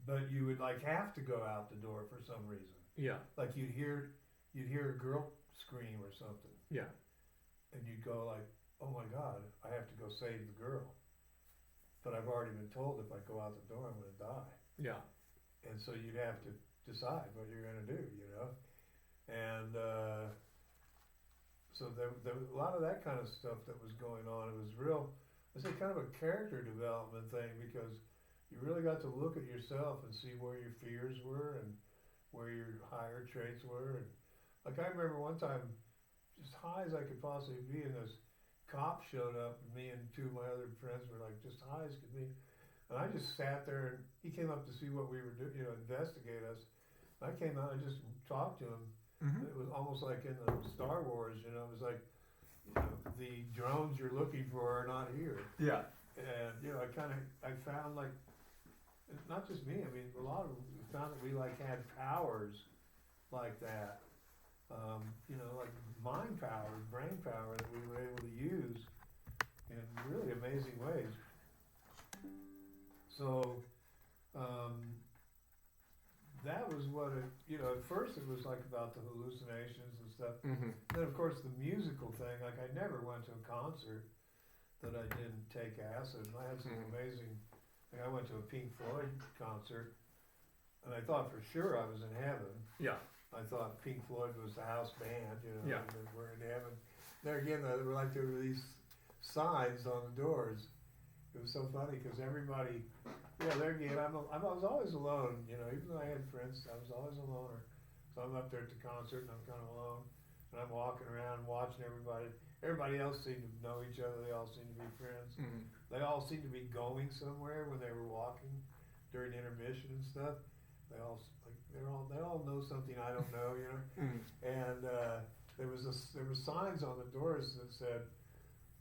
but you would like have to go out the door for some reason. Yeah. Like you'd hear a girl scream or something. Yeah. And you'd go like, oh my God, I have to go save the girl. But I've already been told if I go out the door, I'm going to die. Yeah. And so you'd have to decide what you're going to do, And so there was a lot of that kind of stuff that was going on. It was real, I say, kind of a character development thing, because you really got to look at yourself and see where your fears were and where your higher traits were. And like I remember one time, just high as I could possibly be, and this cop showed up, and me and two of my other friends were like just high as could be. And I just sat there, and he came up to see what we were doing, investigate us. I came out and just talked to him. It was almost like in the Star Wars, it was like, the drones you're looking for are not here. Yeah. And, I found like, not just me, I mean, a lot of we found that we like had powers like that, like mind power, brain power that we were able to use in really amazing ways. So, that was what at first it was like about the hallucinations and stuff. Then of course the musical thing, like I never went to a concert that I didn't take acid, and I had some amazing, like I went to a Pink Floyd concert, and I thought for sure I was in heaven. Yeah. I thought Pink Floyd was the house band, Yeah. and we're in heaven. There again, there were these signs on the doors. It was so funny because everybody, there again, I was always alone, even though I had friends, I was always a loner. So I'm up there at the concert and I'm kind of alone, and I'm walking around watching everybody. Everybody else seemed to know each other. They all seemed to be friends. They all seemed to be going somewhere when they were walking during intermission and stuff. They all know something I don't know, And there were signs on the doors that said,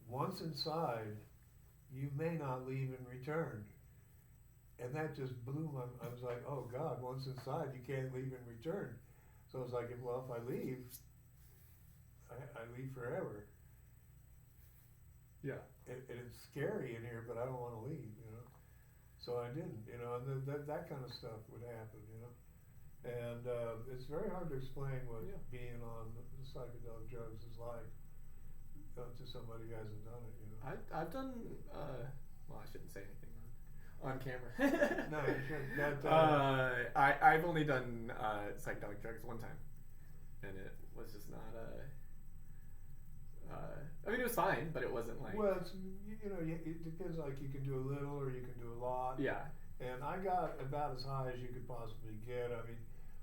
"Once inside, you may not leave and return." And that just blew my, I was like, oh God, once inside, you can't leave and return. So I was like, well, if I leave, I leave forever. Yeah. It's scary in here, but I don't want to leave, So I didn't, and that kind of stuff would happen, And it's very hard to explain what being on the psychedelic drugs is like to somebody who hasn't done it, I've done, well, I shouldn't say anything on camera. No, you shouldn't. I've only done psychedelic drugs one time, and it was just not I mean, it was fine, but it wasn't like. Well, it's, it depends. Like you can do a little or you can do a lot. Yeah. And I got about as high as you could possibly get. I mean,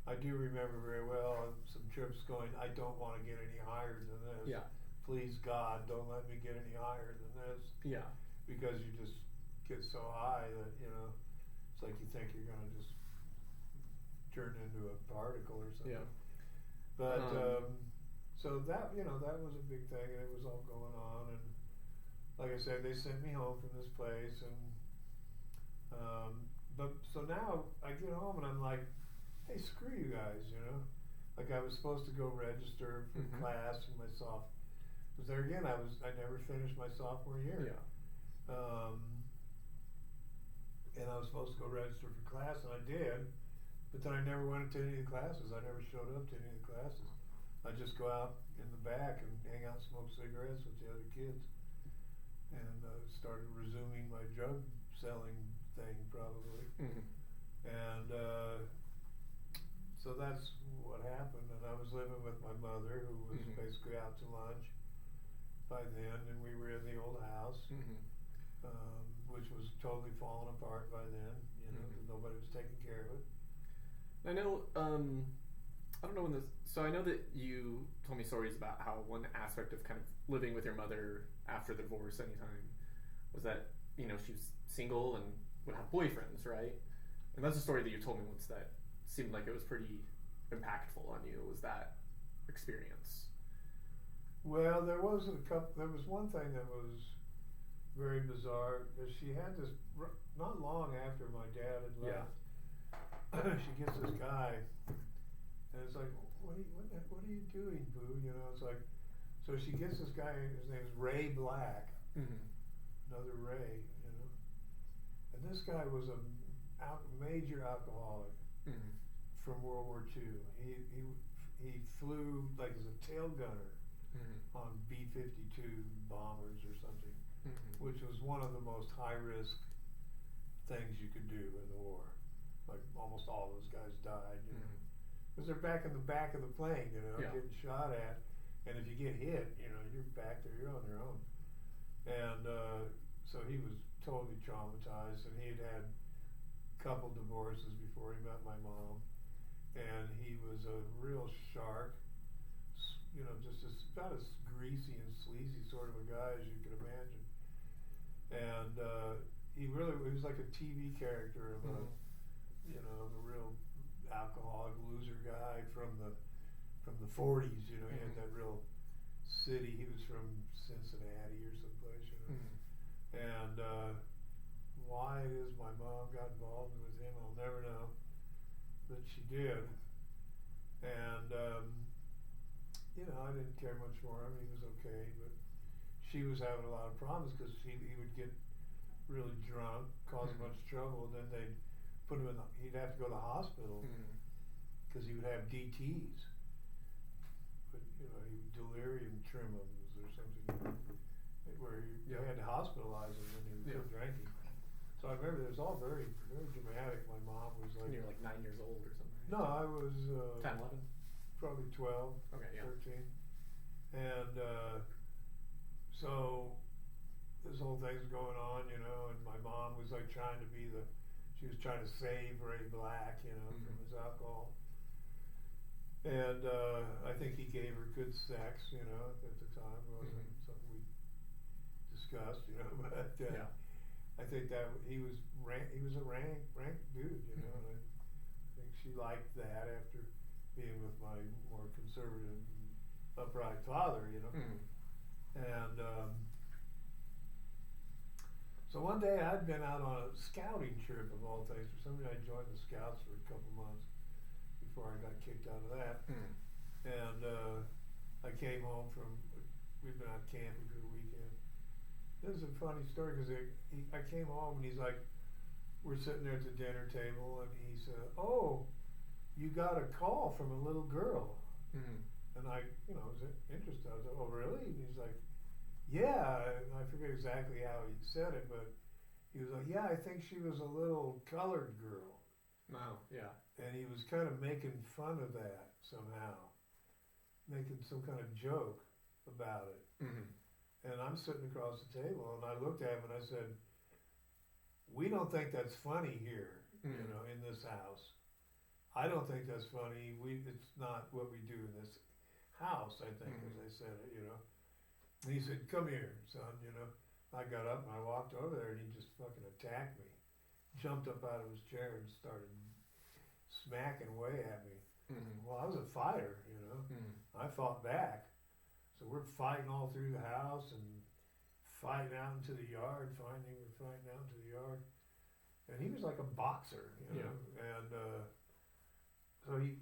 I do remember very well on some trips going, I don't want to get any higher than this. Yeah. Please God, don't let me get any higher than this. Yeah. Because you just get so high that, it's like you think you're going to just turn into a particle or something. Yeah. But, so that, that was a big thing, and it was all going on. And like I said, they sent me home from this place, and but so now I get home and I'm like, hey, screw you guys, Like I was supposed to go register for class in my because there again, I never finished my sophomore year. Yeah. And I was supposed to go register for class, and I did, but then I never went to any of the classes. I never showed up to any of the classes. I just go out in the back and hang out and smoke cigarettes with the other kids, and started resuming my drug selling thing probably. And so that's what happened. And I was living with my mother, who was basically out to lunch by then, and we were in the old house, which was totally falling apart by then. Nobody was taking care of it. I know. I don't know when this. So I know that you told me stories about how one aspect of kind of living with your mother after the divorce, anytime, was that she was single and would have boyfriends, right? And that's a story that you told me once that seemed like it was pretty impactful on you. Was that experience? Well, there was one thing that was very bizarre. She had this not long after my dad had left. Yeah. She gets this guy, and it's like, what are you doing, boo? It's like, so she gets this guy. His name is Ray Black. Another Ray, And this guy was a major alcoholic from World War II. He flew like as a tail gunner on B-52 bombers or something, which was one of the most high-risk things you could do in the war. Like almost all those guys died, because they're back in the back of the plane, getting shot at, and if you get hit, you're back there, you're on your own. And so he was totally traumatized, and he had had a couple divorces before he met my mom, and he was a real shark, just about as greasy and sleazy sort of a guy as you could imagine. And he was like a TV character of a real alcoholic loser guy from the 40s. He had that real city. He was from Cincinnati or someplace, And why it is my mom got involved with him, I'll never know, but she did. And I didn't care much for him. He was okay, but she was having a lot of problems because he would get really drunk, cause a bunch of trouble, and then they'd put him he'd have to go to the hospital because he would have DTs. But delirium tremens or something, where you had to hospitalize him when he was still drinking. So I remember it was all very, very dramatic. My mom was like, you were like 9 years old or something. No, I was 10, 11? Probably 12, 13. And so this whole thing's going on, and my mom was like she was trying to save Ray Black, from his alcohol. And I think he gave her good sex, at the time. It wasn't something we discussed, but I think that he was a rank dude, and I think she liked that after being with my more conservative, upright father, And so one day I'd been out on a scouting trip of all things. For some reason I joined the Scouts for a couple months before I got kicked out of that. And I came home we'd been out camping for the weekend. This is a funny story because I came home and he's like, we're sitting there at the dinner table and he said, oh, you got a call from a little girl. And I, was interested. I was like, oh, really? And he's like, yeah. And I forget exactly how he said it, but he was like, yeah, I think she was a little colored girl. Wow, yeah. And he was kind of making fun of that somehow, making some kind of joke about it. Mm-hmm. And I'm sitting across the table, and I looked at him and I said, "We don't think that's funny here, Mm-hmm. you know, in this house. I don't think that's funny. It's not what we do in this house, I think," Mm-hmm. as I said it, you know. And he said, "Come here, son," you know. I got up and I walked over there, and he just fucking attacked me. Jumped up out of his chair and started smacking away at me. Mm-hmm. Well, I was a fighter, you know. Mm-hmm. I fought back. So we're fighting all through the house and fighting out into the yard. Finally, we're fighting out into the yard. And he was like a boxer, you know. And so he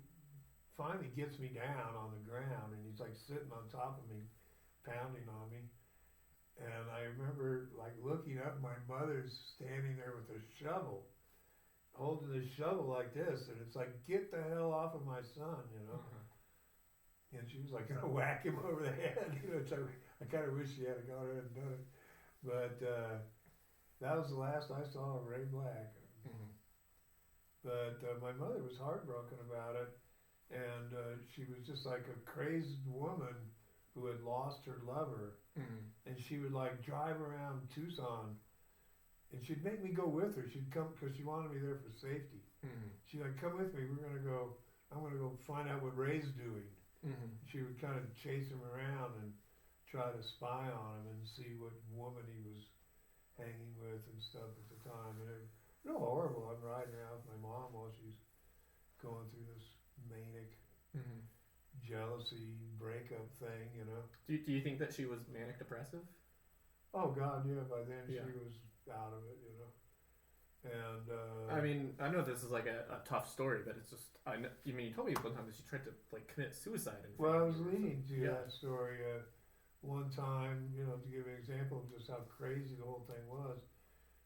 finally gets me down on the ground, and he's like sitting on top of me, pounding on me. And I remember like looking up, my mother's standing there with a shovel, holding the shovel like this, and it's like, "Get the hell off of my son," you know. Mm-hmm. And she was like gonna whack him over the head, you know. So I kind of wish she had gone ahead and done it, but that was the last I saw of Ray Black. Mm-hmm. But my mother was heartbroken about it, and she was just like a crazed woman who had lost her lover. Mm-hmm. And she would like drive around Tucson, and she'd make me go with her. She'd come because she wanted me there for safety. Mm-hmm. She'd like, "Come with me. I'm gonna go find out what Ray's doing." Mm-hmm. She would kind of chase him around and try to spy on him and see what woman he was hanging with and stuff at the time. And it was real horrible. I'm riding around with my mom while she's going through this manic Mm-hmm. jealousy breakup thing, you know. Do you think that she was manic depressive? Oh God, yeah. By then Yeah. she was out of it, you know. And I mean, I know this is like a tough story, but it's just you mean, you told me one time that she tried to like commit suicide. well, I was leading to Yeah. that story. One time, you know, to give an example of just how crazy the whole thing was.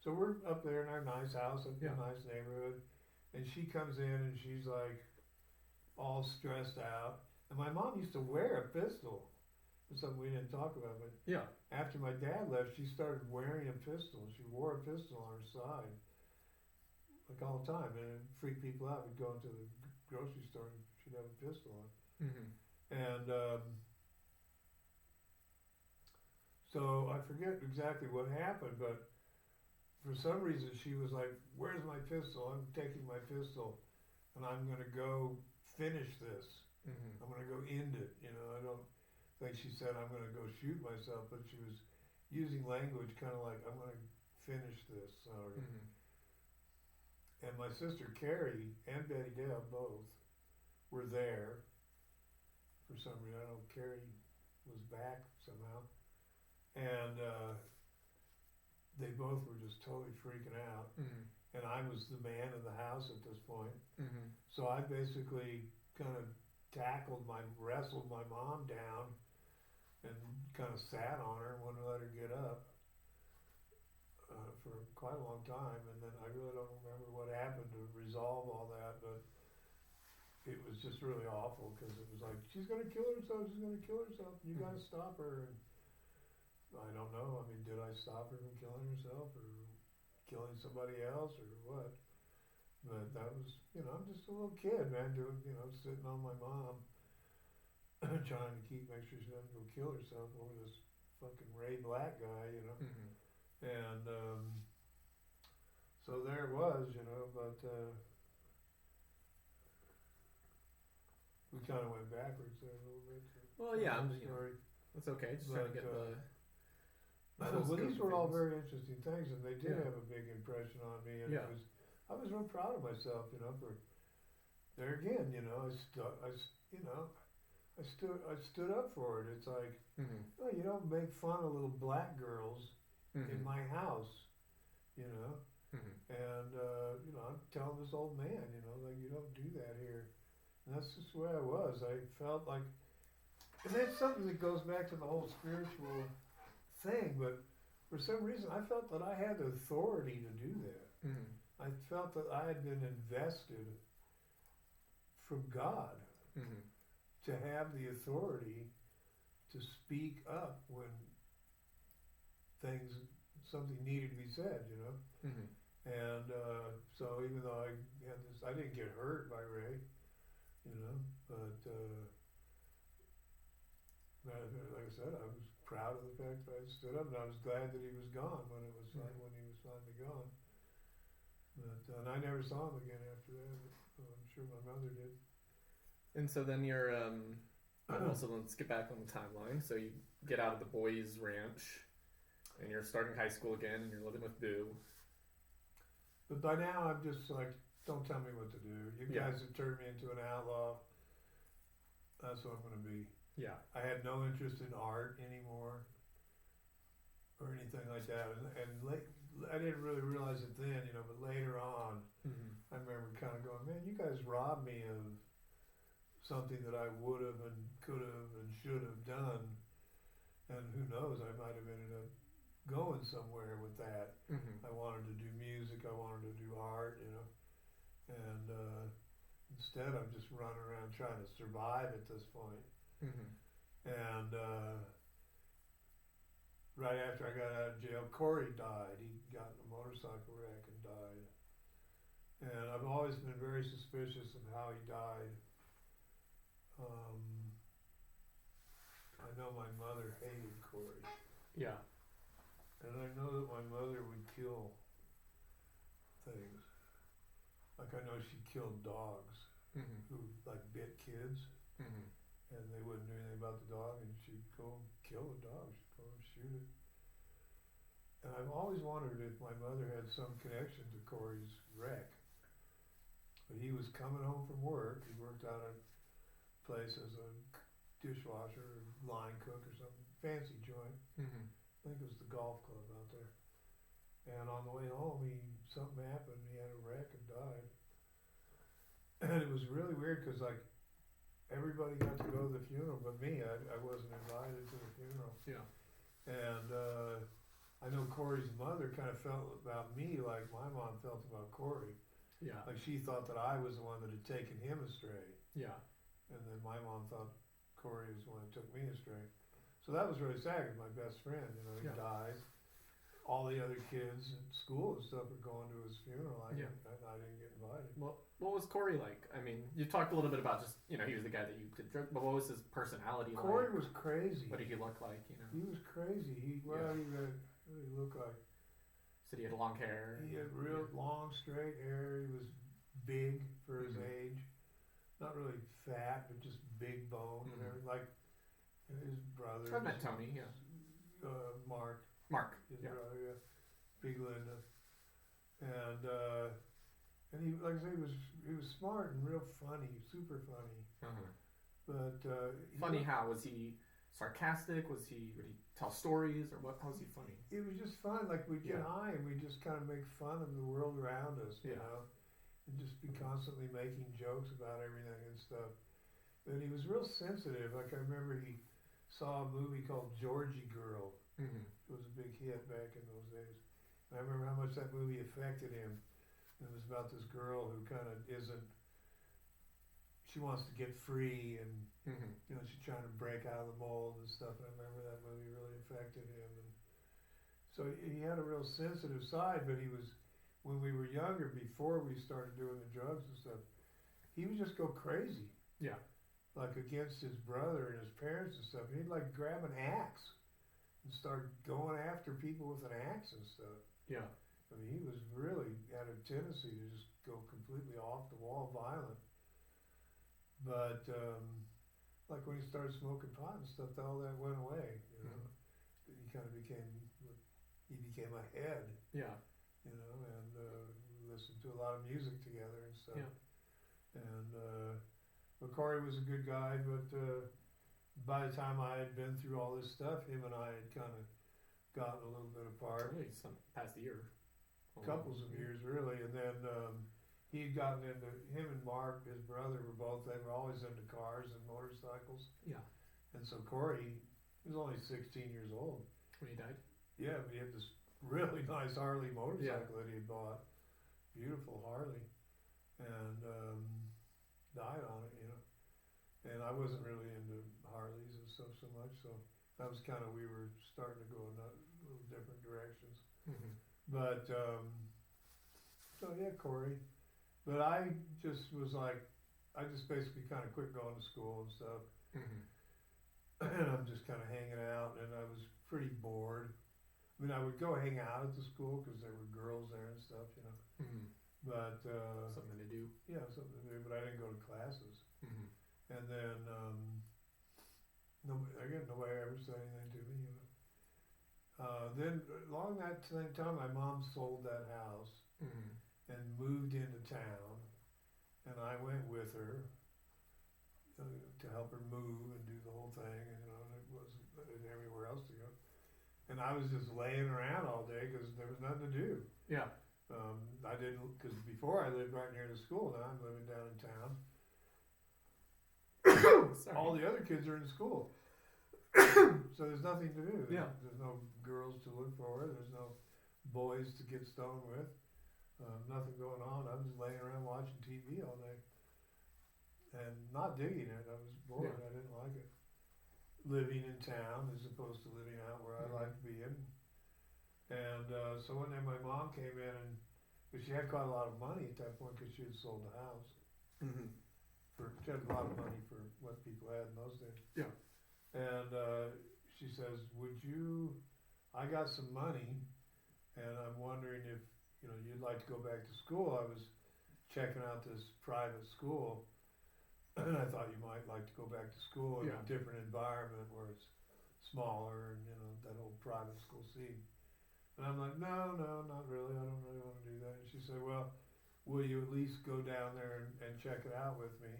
So we're up there in our nice house, up in Yeah. a nice neighborhood, and she comes in and she's like all stressed out. And my mom used to wear a pistol. It's something we didn't talk about, but Yeah. after my dad left, she started wearing a pistol. She wore a pistol on her side, like all the time, and it freaked people out. We'd go into the grocery store and she'd have a pistol on. Mm-hmm. And so I forget exactly what happened, but for some reason she was like, "Where's my pistol? I'm taking my pistol, and I'm gonna go finish this. Mm-hmm. I'm gonna go end it." You know, I don't think she said I'm gonna go shoot myself, but she was using language kind of like, "I'm gonna finish this." Or, Mm-hmm. and my sister Carrie and Betty Dale both were there for some reason. I don't know, Carrie was back somehow. And they both were just totally freaking out. Mm-hmm. And I was the man in the house at this point. Mm-hmm. So I basically kind of wrestled my mom down and kind of sat on her and wouldn't let her get up for quite a long time. And then I really don't remember what happened to resolve all that, but it was just really awful because it was like, "She's going to kill herself, she's going to kill herself, you got to stop her." And I don't know. I mean, did I stop her from killing herself or killing somebody else or what? But that was, you know, I'm just a little kid, man, sitting on my mom, trying to make sure she doesn't go kill herself over this fucking Ray Black guy, you know. Mm-hmm. And so there it was, you know, but we kind of went backwards there a little bit. Well, yeah, story. It's okay. Just trying to get the. Well, these were all very interesting things, and they did Yeah. have a big impression on me. And Yeah. I was real proud of myself, you know. For there again, you know, I stood up for it. It's like, Mm-hmm. oh, you don't make fun of little black girls Mm-hmm. in my house, you know. Mm-hmm. And you know, I'm telling this old man, you know, like, you don't do that here. And that's just the way I was. I felt like, and that's something that goes back to the whole spiritual thing, but for some reason I felt that I had the authority to do that. Mm-hmm. I felt that I had been invested from God Mm-hmm. to have the authority to speak up when something needed to be said, you know. Mm-hmm. And so even though I didn't get hurt by Ray, you know, but like I said, I was proud of the fact that I stood up, and I was glad that he was gone when it was when he was finally gone. But and I never saw him again after that. I'm sure my mother did. And so then you're well, so let's get back on the timeline. So you get out of the boys' ranch, and you're starting high school again, and you're living with Boo. But by now, I'm just like, don't tell me what to do. You guys have turned me into an outlaw. That's what I'm going to be. Yeah. I had no interest in art anymore or anything like that. And I didn't really realize it then, but later on, I remember kind of going, man, you guys robbed me of something that I would have and could have and should have done. And who knows, I might have ended up going somewhere with that. I wanted to do music, I wanted to do art, and instead I'm just running around trying to survive at this point. And right after I got out of jail, Corey died. He got in a motorcycle wreck and died. And I've always been very suspicious of how he died. I know my mother hated Corey. Yeah. And I know that my mother would kill things. Like I know she killed dogs who like bit kids, and they wouldn't do anything about the dog, and she'd go and kill the dog. She'd go and shoot it. And I've always wondered if my mother had some connection to Corey's wreck. But he was coming home from work. He worked out at a place as a dishwasher or line cook or something, fancy joint. I think it was the golf club out there. And on the way home, something happened. He had a wreck and died. And it was really weird because like everybody got to go to the funeral, but me, I wasn't invited to the funeral. Yeah. And I know Corey's mother kind of felt about me like my mom felt about Corey. Yeah. Like she thought that I was the one that had taken him astray. Yeah. And then my mom thought Corey was the one that took me astray. So that was really sad. My best friend, he died. All the other kids at school and stuff were going to his funeral. I didn't get invited. Well, what was Corey like? I mean, you talked a little bit about just, he was the guy that you did drug, but what was his personality like? Corey was crazy. What did he look like, He was crazy. What did he look like? Said he had long hair. He had real long, straight hair. He was big for his age. Not really fat, but just big bone and everything. Like his brother. I've met Tony, Mark. His yeah. brother, Big Linda. And he, like I say, he was smart and real funny, super funny. But funny how? Was he sarcastic? Would he tell stories, or what? How was he funny? It was just fun. Like we'd get high and we'd just kind of make fun of the world around us, and just be constantly making jokes about everything and stuff. And he was real sensitive. Like I remember he saw a movie called Georgie Girl. It was a big hit back in those days. And I remember how much that movie affected him. It was about this girl who kind of she wants to get free, and she's trying to break out of the mold and stuff. And I remember that movie really affected him. And so he had a real sensitive side, but when we were younger, before we started doing the drugs and stuff, he would just go crazy. Yeah. Like against his brother and his parents and stuff. He'd like grab an axe and start going after people with an axe and stuff. Yeah. I mean, he was really had a tendency to just go completely off the wall violent. But like when he started smoking pot and stuff, all that went away. He kind of became a head. Yeah. And listened to a lot of music together and stuff. Yeah. And but Corey was a good guy, but by the time I had been through all this stuff, him and I had kind of gotten a little bit apart. Really, past year. Couples of years, really. And then he'd gotten into, him and Mark, his brother, they were always into cars and motorcycles. Yeah. And so Corey, he was only 16 years old. When he died? Yeah, but he had this really nice Harley motorcycle that he had bought. Beautiful Harley. And died on it, And I wasn't really into Harleys and stuff so much, so that was kind of, we were starting to go in little different directions. But, so yeah, Corey. But I just was like, I just basically kind of quit going to school and stuff. and I'm just kind of hanging out, and I was pretty bored. I mean, I would go hang out at the school because there were girls there and stuff, you know. Mm-hmm. But Something to do. yeah, something to do. But I didn't go to classes. Mm-hmm. And then nobody ever said anything to me, you know. Then along that same time, my mom sold that house Mm-hmm. and moved into town, and I went with her to help her move and do the whole thing, and, you know, and it wasn't anywhere else to go. And I was just laying around all day because there was nothing to do. Yeah. I didn't, because before I lived right near the school, now I'm living down in town. Sorry. All the other kids are in school. So there's nothing to do. Yeah. There's no girls to look for. There's no boys to get stoned with. Nothing going on. I'm just laying around watching TV all day. And not digging it. I was bored. Yeah. I didn't like it. Living in town as opposed to living out where I like being. And so one day my mom came in, and but she had quite a lot of money at that point because she had sold the house. Mm-hmm. She had a lot of money for what people had in those days. Yeah. And she says, I got some money, and I'm wondering if, you know, you'd like to go back to school. I was checking out this private school, and I thought you might like to go back to school in Yeah. a different environment where it's smaller and, you know, that old private school scene. And I'm like, no, not really. I don't really want to do that. And she said, well, will you at least go down there and check it out with me?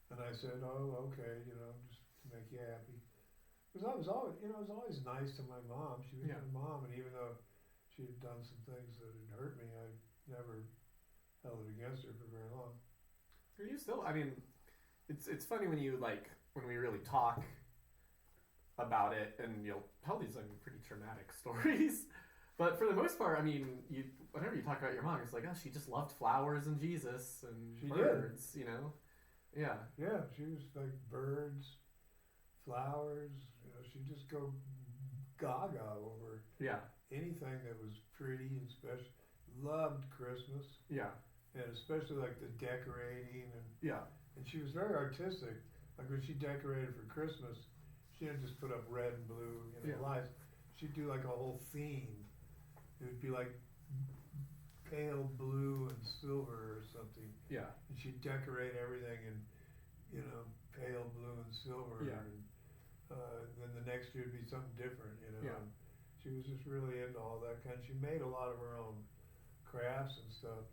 And I said, oh, okay, you know, just to make you happy. Because I was always, you know, I was always nice to my mom. She was Yeah. my mom, and even though she had done some things that had hurt me, I never held it against her for very long. Are you still? I mean, it's funny when you when we really talk about it, and you'll tell these pretty traumatic stories. But for the most part, I mean, whenever you talk about your mom, it's like, oh, she just loved flowers and Jesus and She birds, you know? Yeah. Yeah, she was like birds, flowers. You know, she'd just go gaga over Yeah. anything that was pretty and special. Loved Christmas, Yeah. and especially like the decorating, Yeah. and she was very artistic. Like when she decorated for Christmas, she didn't just put up red and blue, you know, Yeah. lights. She'd do like a whole theme. It would be like pale blue and silver or something, Yeah. and she'd decorate everything in, you know, pale blue and silver. Yeah. And then the next year would be something different, you know. Yeah. And she was just really into all that kind. She made a lot of her own crafts and stuff.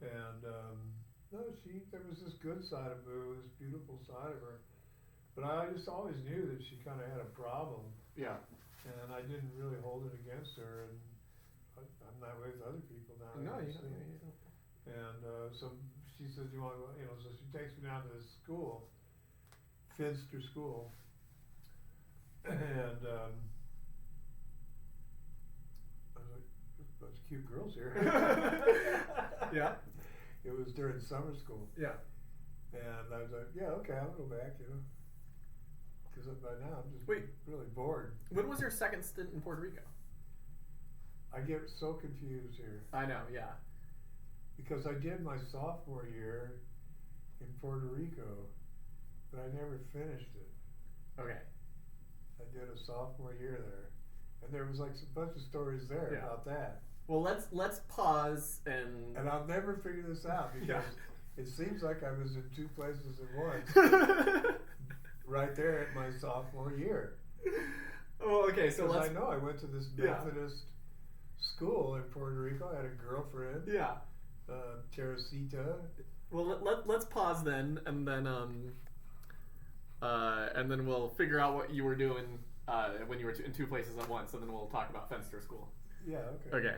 And no, there was this good side of her, this beautiful side of her. But I just always knew that she kind of had a problem, Yeah. and I didn't really hold it against her. And I'm that way with other people now. No, you obviously. don't. And so she says, "You want to go?" You know, so she takes me down to this school, Finster School, and I was like, "There's a bunch of cute girls here." Yeah. It was during summer school, Yeah. and I was like, "Yeah, okay, I'll go back," you know, because by now I'm just Wait. really bored. When was your second stint in Puerto Rico? I get so confused here I know. Yeah. because I did my sophomore year in Puerto Rico, but I never finished it. Okay. I did a sophomore year there, and there was like a bunch of stories there Yeah. about that, Well, let's pause and. and I'll never figure this out because Yeah. it seems like I was in two places at once, right there at my sophomore year. Oh, okay. So Because let's. I know I went to this Yeah. Methodist school in Puerto Rico. I had a girlfriend, Yeah. Teresita. Well, let's pause then, and then we'll figure out what you were doing when you were in two places at once, and then we'll talk about Fenster School. Yeah, okay. Okay.